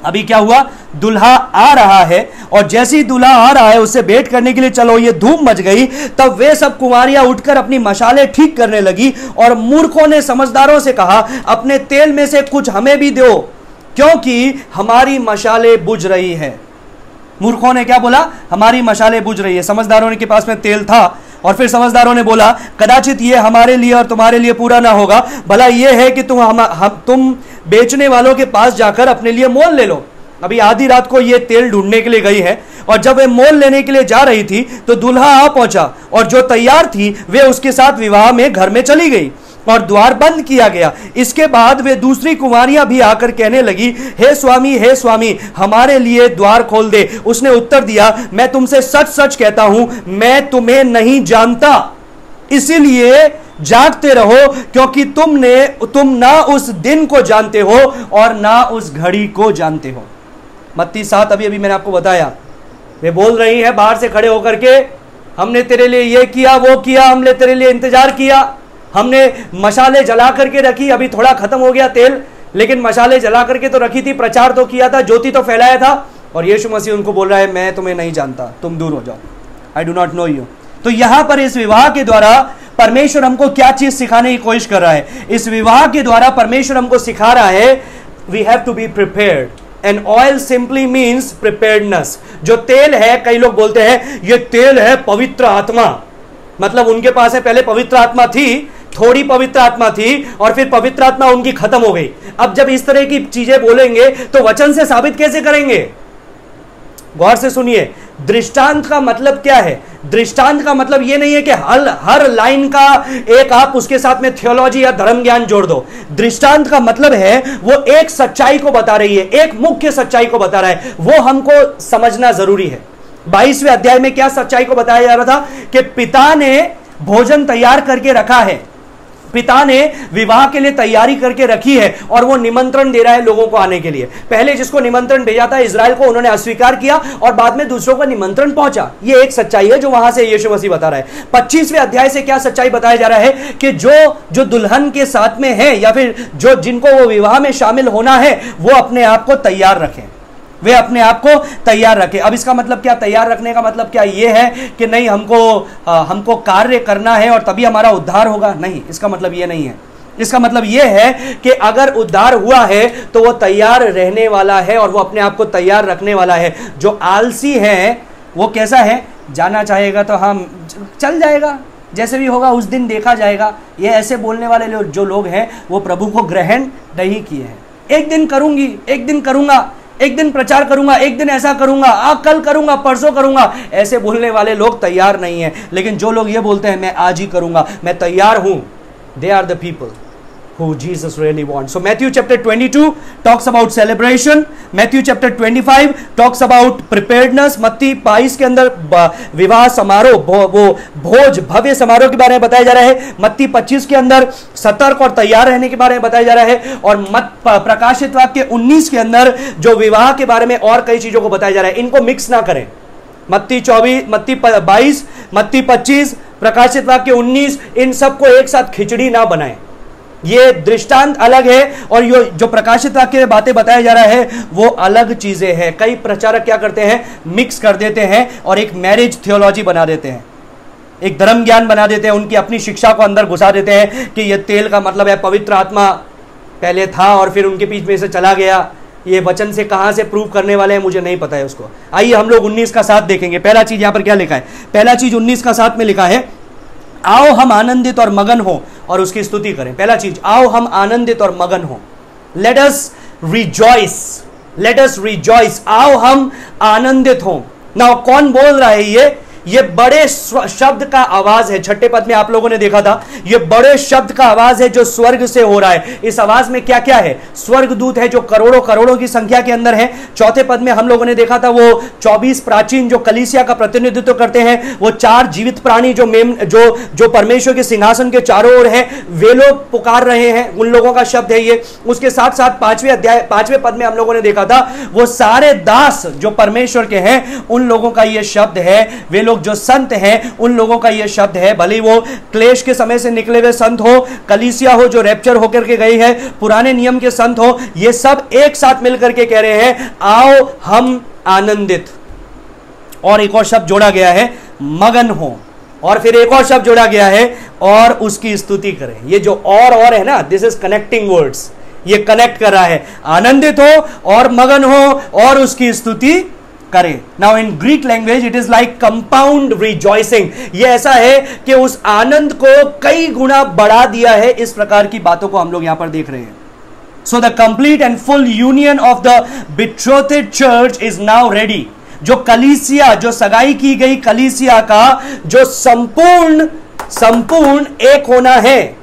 अभी क्या हुआ? दुल्हा आ रहा है और जैसे ही दुल्हा आ रहा है उससे भेंट करने के लिए चलो, ये धूम मच गई। तब वे सब कुंवारियां उठकर अपनी मशालें ठीक करने लगी और मूर्खों ने समझदारों से कहा, अपने तेल में से कुछ हमें भी दो, क्योंकि हमारी मशालें बुझ रही है। मूर्खों ने क्या बोला? हमारी मशालें बुझ रही है। समझदारों के पास में तेल था और फिर समझदारों ने बोला, कदाचित ये हमारे लिए और तुम्हारे लिए पूरा ना होगा, भला ये है कि तुम बेचने वालों के पास जाकर अपने लिए मोल ले लो। अभी आधी रात को ये तेल ढूंढने के लिए गई है, और जब वे मोल लेने के लिए जा रही थी तो दूल्हा आ पहुंचा, और जो तैयार थी वे उसके साथ विवाह में घर में चली गई, और द्वार बंद किया गया। इसके बाद वे दूसरी कुंवारियां भी आकर कहने लगी, हे स्वामी, हमारे लिए द्वार खोल दे। उसने उत्तर दिया, मैं तुमसे सच सच कहता हूं, मैं तुम्हें नहीं जानता, इसीलिए जागते रहो, क्योंकि तुम ना उस दिन को जानते हो और ना उस घड़ी को जानते हो। मत्ती 7 अभी मैंने आपको बताया, वे बोल रही है बाहर से खड़े होकर के, हमने तेरे लिए ये किया वो किया, हमने तेरे लिए इंतजार किया, हमने मशाले जला करके रखी, अभी थोड़ा खत्म हो गया तेल, लेकिन मशाले जला करके तो रखी थी, प्रचार तो किया था, ज्योति तो फैलाया था। और यीशु मसीह उनको बोल रहा है, मैं तुम्हें नहीं जानता, तुम दूर हो जाओ, I do not know you. तो यहां पर इस विवाह के द्वारा परमेश्वर हमको क्या चीज सिखाने की कोशिश कर रहा है? इस विवाह के द्वारा परमेश्वर हमको सिखा रहा है, we have to be prepared, and oil simply means preparedness. जो तेल है, कई लोग बोलते हैं ये तेल है पवित्र आत्मा, मतलब उनके पास है पहले पवित्र आत्मा थी, थोड़ी पवित्र आत्मा थी, और फिर पवित्र आत्मा उनकी खत्म हो गई। अब जब इस तरह की चीजें बोलेंगे तो वचन से साबित कैसे करेंगे? गौर से सुनिए, दृष्टांत का मतलब क्या है? दृष्टांत का मतलब यह नहीं है कि हर लाइन का एक आप उसके साथ में थियोलॉजी या धर्म ज्ञान जोड़ दो। दृष्टांत का मतलब है वो एक सच्चाई को बता रही है, एक मुख्य सच्चाई को बता रहा है, वो हमको समझना जरूरी है। 22वें अध्याय में क्या सच्चाई को बताया जा रहा था कि पिता ने भोजन तैयार करके रखा है, पिता ने विवाह के लिए तैयारी करके रखी है, और वो निमंत्रण दे रहा है लोगों को आने के लिए। पहले जिसको निमंत्रण भेजा था इजराइल को, उन्होंने अस्वीकार किया, और बाद में दूसरों का निमंत्रण पहुंचा। ये एक सच्चाई है जो वहां से यीशु मसीह बता रहा है। 25वें अध्याय से क्या सच्चाई बताया जा रहा है कि जो दुल्हन के साथ में है, या फिर जिनको वो विवाह में शामिल होना है, वो अपने आप को तैयार रखें, वे अपने आप को तैयार रखें। अब इसका मतलब क्या? तैयार रखने का मतलब क्या ये है कि नहीं हमको कार्य करना है और तभी हमारा उद्धार होगा? नहीं, इसका मतलब ये नहीं है। इसका मतलब ये है कि अगर उद्धार हुआ है तो वो तैयार रहने वाला है और वो अपने आप को तैयार रखने वाला है। जो आलसी है वो कैसा है? जाना चाहेगा तो हम चल जाएगा, जैसे भी होगा उस दिन देखा जाएगा। ये ऐसे बोलने वाले जो लोग हैं वो प्रभु को ग्रहण नहीं किए हैं। एक दिन करूंगी, एक दिन करूंगा, एक दिन प्रचार करूंगा, एक दिन ऐसा करूंगा, कल करूंगा, परसों करूंगा, ऐसे बोलने वाले लोग तैयार नहीं हैं। लेकिन जो लोग ये बोलते हैं मैं आज ही करूंगा, मैं तैयार हूं, they are the people who Jesus really wants. So Matthew chapter 22 talks about celebration. Matthew chapter 25 talks about preparedness. मत्ती 22 के अंदर विवाह समारोह, वो भोज भव्य समारोह के बारे में बताया जा रहा है। मत्ती 25 के अंदर सतर्क और तैयार रहने के बारे में बताया जा रहा है, और प्रकाशित वाक्य 19 के अंदर जो विवाह के बारे में और कई चीजों को बताया जा रहा है। इनको मिक्स ना करें। मत्ती 22, मत्ती 25, प्रकाशित वाक्य 19, इन सबको एक साथ खिचड़ी ना बनाएं। ये दृष्टांत अलग है और जो प्रकाशित वाक्य में बातें बताया जा रहा है वो अलग चीजें हैं। कई प्रचारक क्या करते हैं? मिक्स कर देते हैं और एक मैरिज थियोलॉजी बना देते हैं, एक धर्म ज्ञान बना देते हैं, उनकी अपनी शिक्षा को अंदर घुसा देते हैं कि ये तेल का मतलब है पवित्र आत्मा पहले था और फिर उनके बीच में से चला गया। ये वचन से कहां से प्रूव करने वाले हैं मुझे नहीं पता है उसको। आइए हम लोग 19 का 7 देखेंगे। पहला चीज यहां पर क्या लिखा है? पहला चीज 19 का 7 में लिखा है, आओ हम आनंदित और मगन हो और उसकी स्तुति करें। पहला चीज, आओ हम आनंदित और मगन हो। Let us rejoice, let us rejoice, आओ हम आनंदित हो। नाउ कौन बोल रहा है? ये बड़े शब्द का आवाज है। छठे पद में आप लोगों ने देखा था, ये बड़े शब्द का आवाज है जो स्वर्ग से हो रहा है। इस आवाज में क्या क्या है? स्वर्गदूत है जो करोड़ों करोड़ों की संख्या के अंदर है। चौथे पद में हम लोगों ने देखा था वो 24 प्राचीन जो कलीसिया का प्रतिनिधित्व करते हैं, वो 4 जीवित प्राणी जो परमेश्वर के सिंहासन के चारों ओर है, वे लोग पुकार रहे हैं, उन लोगों का शब्द है ये। उसके साथ साथ 5वें पद में हम लोगों ने देखा था वो सारे दास जो परमेश्वर के हैं उन लोगों का ये शब्द है। वे लोग जो संत हैं उन लोगों का यह शब्द है, भले वो क्लेश के समय से निकले हुए संत हो, कलीसिया हो जो रैप्चर होकर के गई है, पुराने नियम के संत हो, ये सब एक साथ मिलकर के कह रहे हैं आओ हम आनंदित। और एक और शब्द जोड़ा गया है मगन हो, और फिर एक और शब्द जोड़ा गया है और उसकी स्तुति करें। ये जो और है ना, दिस इज कनेक्टिंग वर्ड्स, ये कनेक्ट कर रहा है। आनंदित हो और मगन हो और उसकी स्तुति करें। Now in Greek language it is like compound rejoicing. ये ऐसा है कि उस आनंद को कई गुना बढ़ा दिया है। इस प्रकार की बातों को हम लोग यहां पर देख रहे हैं। So the complete and full union of the betrothed church is now ready. जो कलीसिया, जो सगाई की गई कलीसिया का जो संपूर्ण एक होना है,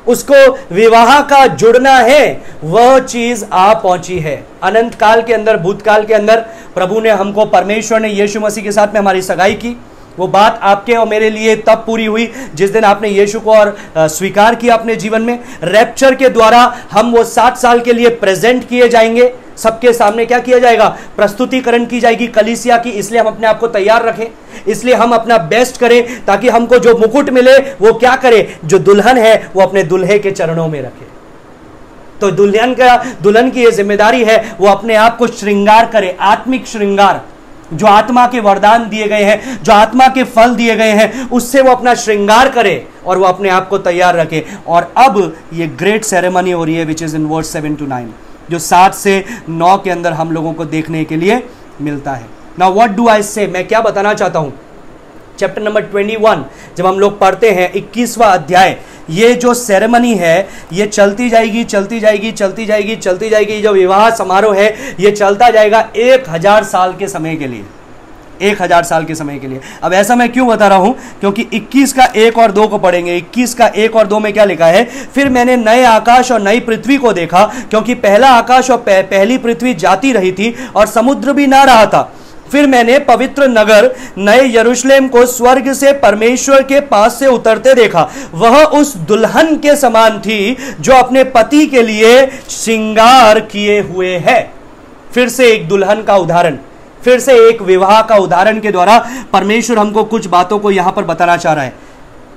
उसको विवाह का जुड़ना है, वह चीज आ पहुंची है। अनंत काल के अंदर, भूतकाल के अंदर प्रभु ने हमको, परमेश्वर ने यीशु मसीह के साथ में हमारी सगाई की। वो बात आपके और मेरे लिए तब पूरी हुई जिस दिन आपने यीशु को और स्वीकार किया अपने जीवन में। रैप्चर के द्वारा हम वो 7 साल के लिए प्रेजेंट किए जाएंगे, सबके सामने क्या किया जाएगा? प्रस्तुतिकरण की जाएगी कलीसिया की। इसलिए हम अपने आप को तैयार रखें, इसलिए हम अपना बेस्ट करें, ताकि हमको जो मुकुट मिले वो क्या करे? जो दुल्हन है वो अपने दुल्हे के चरणों में रखे। तो दुल्हन की ये जिम्मेदारी है, वो अपने आप को श्रृंगार करे, आत्मिक श्रृंगार, जो आत्मा के वरदान दिए गए हैं, जो आत्मा के फल दिए गए हैं, उससे वो अपना श्रृंगार करे और वो अपने आप को तैयार रखे। और अब ये ग्रेट सेरेमनी हो रही है, which is in verse 7 to 9, जो 7 से 9 के अंदर हम लोगों को देखने के लिए मिलता है। नाउ व्हाट डू आई से, मैं क्या बताना चाहता हूं? चैप्टर नंबर 21 जब हम लोग पढ़ते हैं, 21वां अध्याय, ये जो सेरेमनी है ये चलती जाएगी, चलती जाएगी, चलती जाएगी, चलती जाएगी। जो विवाह समारोह है ये चलता जाएगा 1000 साल के समय के लिए, 1000 साल के समय के लिए। अब ऐसा मैं क्यों बता रहा हूं? क्योंकि 21 का 1 और 2 को पढ़ेंगे। 21 का 1 और 2 में क्या लिखा है? फिर मैंने नए आकाश और नई पृथ्वी को देखा, क्योंकि पहला आकाश और पहली पृथ्वी जाती रही थी और समुद्र भी ना रहा था। फिर मैंने पवित्र नगर नए यरूशलेम को स्वर्ग से परमेश्वर के पास से उतरते देखा। वह उस दुल्हन के समान थी जो अपने पति के लिए श्रृंगार किए हुए है। फिर से एक दुल्हन का उदाहरण, फिर से एक विवाह का उदाहरण के द्वारा परमेश्वर हमको कुछ बातों को यहां पर बताना चाह रहा है।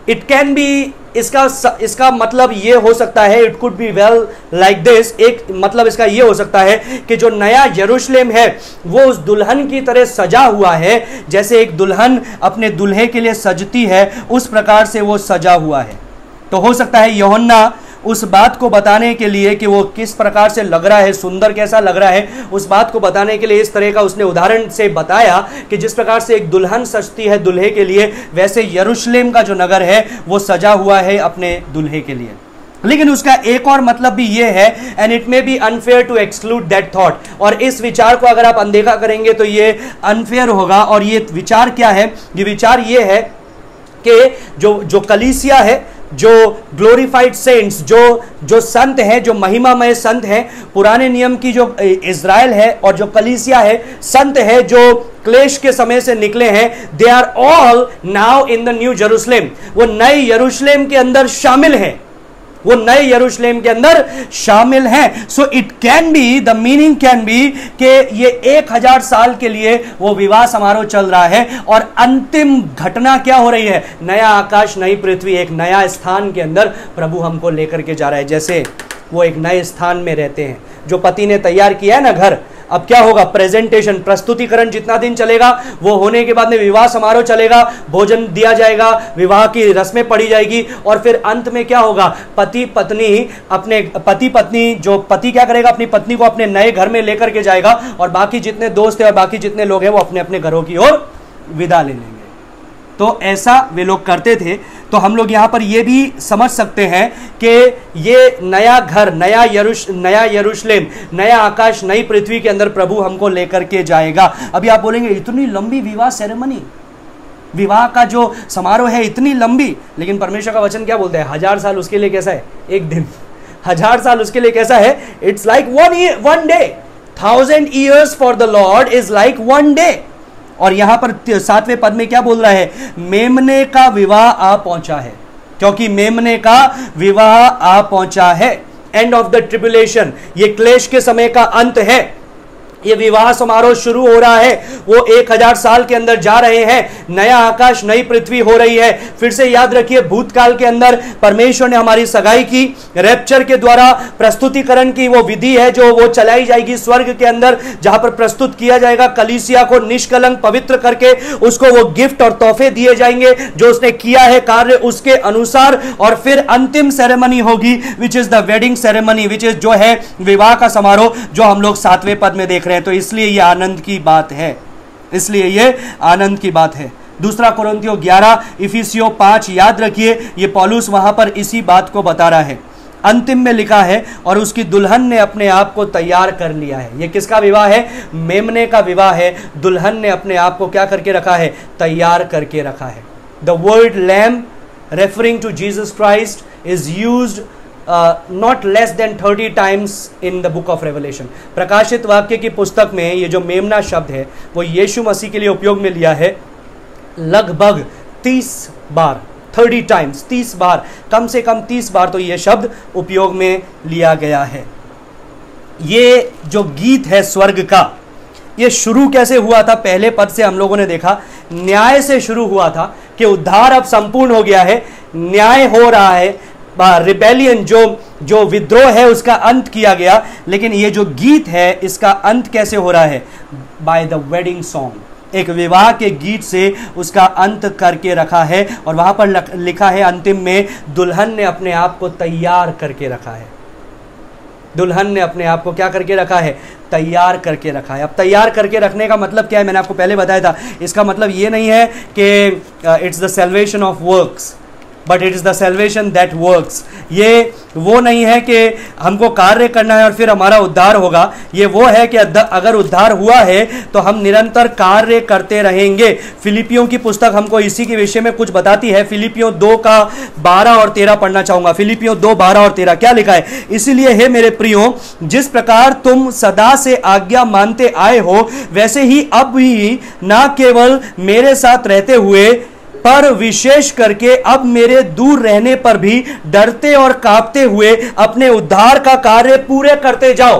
इट कैन बी, इसका मतलब ये हो सकता है, it could be well like this, एक मतलब इसका ये हो सकता है कि जो नया यरूशलेम है वो उस दुल्हन की तरह सजा हुआ है, जैसे एक दुल्हन अपने दुल्हे के लिए सजती है, उस प्रकार से वो सजा हुआ है। तो हो सकता है यूहन्ना उस बात को बताने के लिए कि वो किस प्रकार से लग रहा है, सुंदर कैसा लग रहा है, उस बात को बताने के लिए इस तरह का उसने उदाहरण से बताया कि जिस प्रकार से एक दुल्हन सजती है दुल्हे के लिए, वैसे यरूशलेम का जो नगर है वो सजा हुआ है अपने दुल्हे के लिए। लेकिन उसका एक और मतलब भी ये है, and it may be unfair to exclude that thought, और इस विचार को अगर आप अनदेखा करेंगे तो ये अनफेयर होगा। और ये विचार क्या है? ये विचार ये है कि जो कलीसिया है, जो ग्लोरीफाइड सेंट्स, जो संत हैं, जो महिमामय संत हैं, पुराने नियम की जो इज़राइल है और जो कलीसिया है, संत है जो क्लेश के समय से निकले हैं, they are all now in the new Jerusalem. वो नए यरूशलेम के अंदर शामिल हैं, वो नए यरूशलेम के अंदर शामिल हैं। So it can be, the meaning can be कि ये 1000 साल के लिए वो विवाह समारोह चल रहा है और अंतिम घटना क्या हो रही है? नया आकाश, नई पृथ्वी, एक नया स्थान के अंदर प्रभु हमको लेकर के जा रहा है। जैसे वो एक नए स्थान में रहते हैं, जो पति ने तैयार किया है ना घर, अब क्या होगा? प्रेजेंटेशन, प्रस्तुतिकरण जितना दिन चलेगा, वो होने के बाद में विवाह समारोह चलेगा, भोजन दिया जाएगा, विवाह की रस्में पढ़ी जाएगी, और फिर अंत में क्या होगा? पति पत्नी जो पति क्या करेगा? अपनी पत्नी को अपने नए घर में लेकर के जाएगा, और बाकी जितने दोस्त हैं और बाकी जितने लोग हैं वो अपने अपने घरों की ओर विदा ले लेंगे। तो ऐसा वे लोग करते थे। तो हम लोग यहां पर यह भी समझ सकते हैं कि ये नया घर, नया यरूशलेम, नया आकाश, नई पृथ्वी के अंदर प्रभु हमको लेकर के जाएगा। अभी आप बोलेंगे इतनी लंबी विवाह सेरेमनी, विवाह का जो समारोह है इतनी लंबी, लेकिन परमेश्वर का वचन क्या बोलता है? 1000 साल उसके लिए कैसा है? एक दिन। 1000 साल उसके लिए कैसा है? It's like one day. 1000 years for the Lord is like one day. और यहां पर 7वें पद में क्या बोल रहा है? मेमने का विवाह आ पहुंचा है, क्योंकि मेमने का विवाह आ पहुंचा है। एंड ऑफ द ट्रिब्यूलेशन, ये क्लेश के समय का अंत है। ये विवाह समारोह शुरू हो रहा है, वो 1000 साल के अंदर जा रहे हैं, नया आकाश, नई पृथ्वी हो रही है। फिर से याद रखिए, भूतकाल के अंदर परमेश्वर ने हमारी सगाई की, रैप्चर के द्वारा प्रस्तुतिकरण की वो विधि है जो वो चलाई जाएगी स्वर्ग के अंदर, जहां पर प्रस्तुत किया जाएगा कलीसिया को निष्कलंक पवित्र करके, उसको वो गिफ्ट और तोहफे दिए जाएंगे जो उसने किया है कार्य उसके अनुसार। और फिर अंतिम सेरेमनी होगी, which is the wedding ceremony, which is जो है विवाह का समारोह, जो हम लोग 7वें पद में देख रहे हैं। तो इसलिए यह आनंद की बात है, इसलिए यह आनंद की बात है। दूसरा कोरिन्थियों 11, इफिसियों 5, याद रखिए ये पौलुस वहां पर इसी बात को बता रहा है। अंतिम में लिखा है, और उसकी दुल्हन ने अपने आप को तैयार कर लिया है। ये किसका विवाह है? मेमने का विवाह है। दुल्हन ने अपने आप को क्या करके रखा है? तैयार करके रखा है। The word lamb referring to Jesus Christ is used not less than 30 times in the book of Revelation। प्रकाशित वाक्य की पुस्तक में ये जो मेमना शब्द है वो यीशु मसीह के लिए उपयोग में लिया है लगभग 30 बार, 30 times, 30 बार, कम से कम 30 बार तो ये शब्द उपयोग में लिया गया है। ये जो गीत है स्वर्ग का, ये शुरू कैसे हुआ था? पहले पद से हम लोगों ने देखा न्याय से शुरू हुआ था कि उद्धार अब संपूर्ण हो गया है, न्याय हो रहा है, रिबेलियन जो विद्रोह है उसका अंत किया गया। लेकिन ये जो गीत है इसका अंत कैसे हो रहा है? By the wedding song. एक विवाह के गीत से उसका अंत करके रखा है, और वहां पर लिखा है अंतिम में दुल्हन ने अपने आप को तैयार करके रखा है। दुल्हन ने अपने आप को क्या करके रखा है? तैयार करके रखा है। अब तैयार करके रखने का मतलब क्या है? मैंने आपको पहले बताया था, इसका मतलब ये नहीं है कि it's the salvation of works, but it is the salvation that works. ये वो नहीं है कि हमको कार्य करना है और फिर हमारा उद्धार होगा। ये वो है कि अगर उद्धार हुआ है तो हम निरंतर कार्य करते रहेंगे। फिलिपियों की पुस्तक हमको इसी के विषय में कुछ बताती है। फिलिपियों 2 का 12 और 13 पढ़ना चाहूंगा। फिलिपियों 2, 12 और 13 क्या लिखा है? इसलिए हे मेरे प्रियो, जिस प्रकार तुम सदा से आज्ञा मानते आए हो, वैसे ही अब भी ना केवल मेरे साथ रहते हुए पर विशेष करके अब मेरे दूर रहने पर भी डरते और कांपते हुए अपने उद्धार का कार्य पूरे करते जाओ।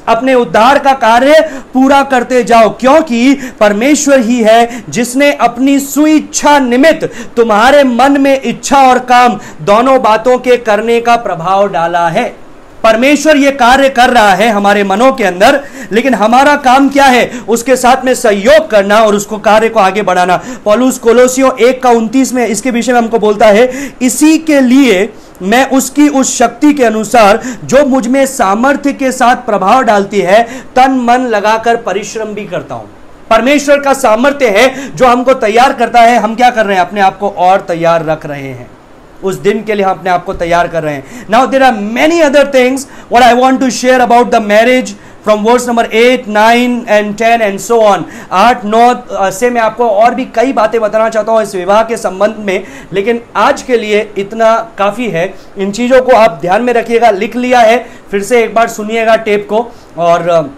अपने उद्धार का कार्य पूरा करते जाओ, क्योंकि परमेश्वर ही है जिसने अपनी सुइच्छा निमित्त तुम्हारे मन में इच्छा और काम दोनों बातों के करने का प्रभाव डाला है। परमेश्वर ये कार्य कर रहा है हमारे मनों के अंदर, लेकिन हमारा काम क्या है? उसके साथ में सहयोग करना और उसको कार्य को आगे बढ़ाना। पौलुस कोलोसियों 1:29 में इसके विषय में हमको बोलता है, इसी के लिए मैं उसकी उस शक्ति के अनुसार जो मुझ में सामर्थ्य के साथ प्रभाव डालती है तन मन लगाकर परिश्रम भी करता हूं। परमेश्वर का सामर्थ्य है जो हमको तैयार करता है। हम क्या कर रहे हैं? अपने आप को और तैयार रख रहे हैं, उस दिन के लिए हम अपने आप को तैयार कर रहे हैं। Now there are many other things what I want to share about the marriage from verse number 8, 9 and 10 and so on। 8, 9 से मैं आपको और भी कई बातें बताना चाहता हूं इस विवाह के संबंध में, लेकिन आज के लिए इतना काफी है। इन चीजों को आप ध्यान में रखिएगा। लिख लिया है, फिर से एक बार सुनिएगा टेप को और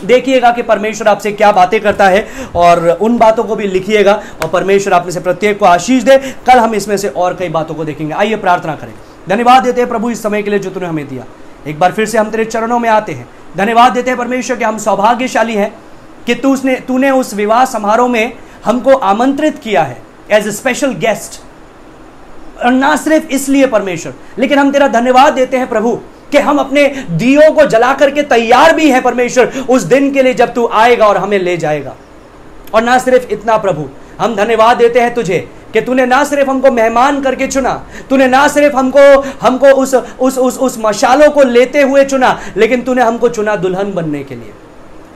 देखिएगा कि परमेश्वर आपसे क्या बातें करता है, और उन बातों को भी लिखिएगा, और परमेश्वर आप में से प्रत्येक को आशीष दे। कल हम इसमें से और कई बातों को देखेंगे। आइए प्रार्थना करें। धन्यवाद देते हैं प्रभु इस समय के लिए जो तूने हमें दिया। एक बार फिर से हम तेरे चरणों में आते हैं। धन्यवाद देते हैं परमेश्वर कि हम सौभाग्यशाली हैं कि तूने उस विवाह समारोह में हमको आमंत्रित किया है एज ए स्पेशल गेस्ट, और ना सिर्फ इसलिए परमेश्वर, लेकिन हम तेरा धन्यवाद देते हैं प्रभु कि हम अपने दियों को जला करके तैयार भी हैं परमेश्वर उस दिन के लिए जब तू आएगा और हमें ले जाएगा। और ना सिर्फ इतना प्रभु, हम धन्यवाद देते हैं तुझे कि तूने ना सिर्फ हमको मेहमान करके चुना, तूने ना सिर्फ हमको उस मशालों को लेते हुए चुना, लेकिन तूने हमको चुना दुल्हन बनने के लिए,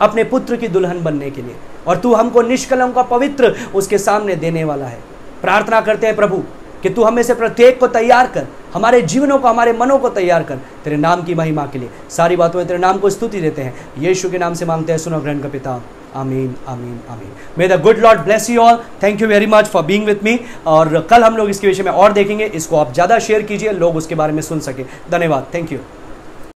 अपने पुत्र की दुल्हन बनने के लिए, और तू हमको निष्कलंक का पवित्र उसके सामने देने वाला है। प्रार्थना करते हैं प्रभु कि तू हमें से प्रत्येक को तैयार कर, हमारे जीवनों को, हमारे मनों को तैयार कर तेरे नाम की महिमा के लिए। सारी बातों में तेरे नाम को स्तुति देते हैं, यीशु के नाम से मांगते हैं, सुनो ग्रहण का पिता, आमीन आमीन आमीन। मे the good Lord bless you all. Thank you very much for being with me. और कल हम लोग इसके विषय में और देखेंगे। इसको आप ज़्यादा शेयर कीजिए, लोग उसके बारे में सुन सके। धन्यवाद, थैंक यू।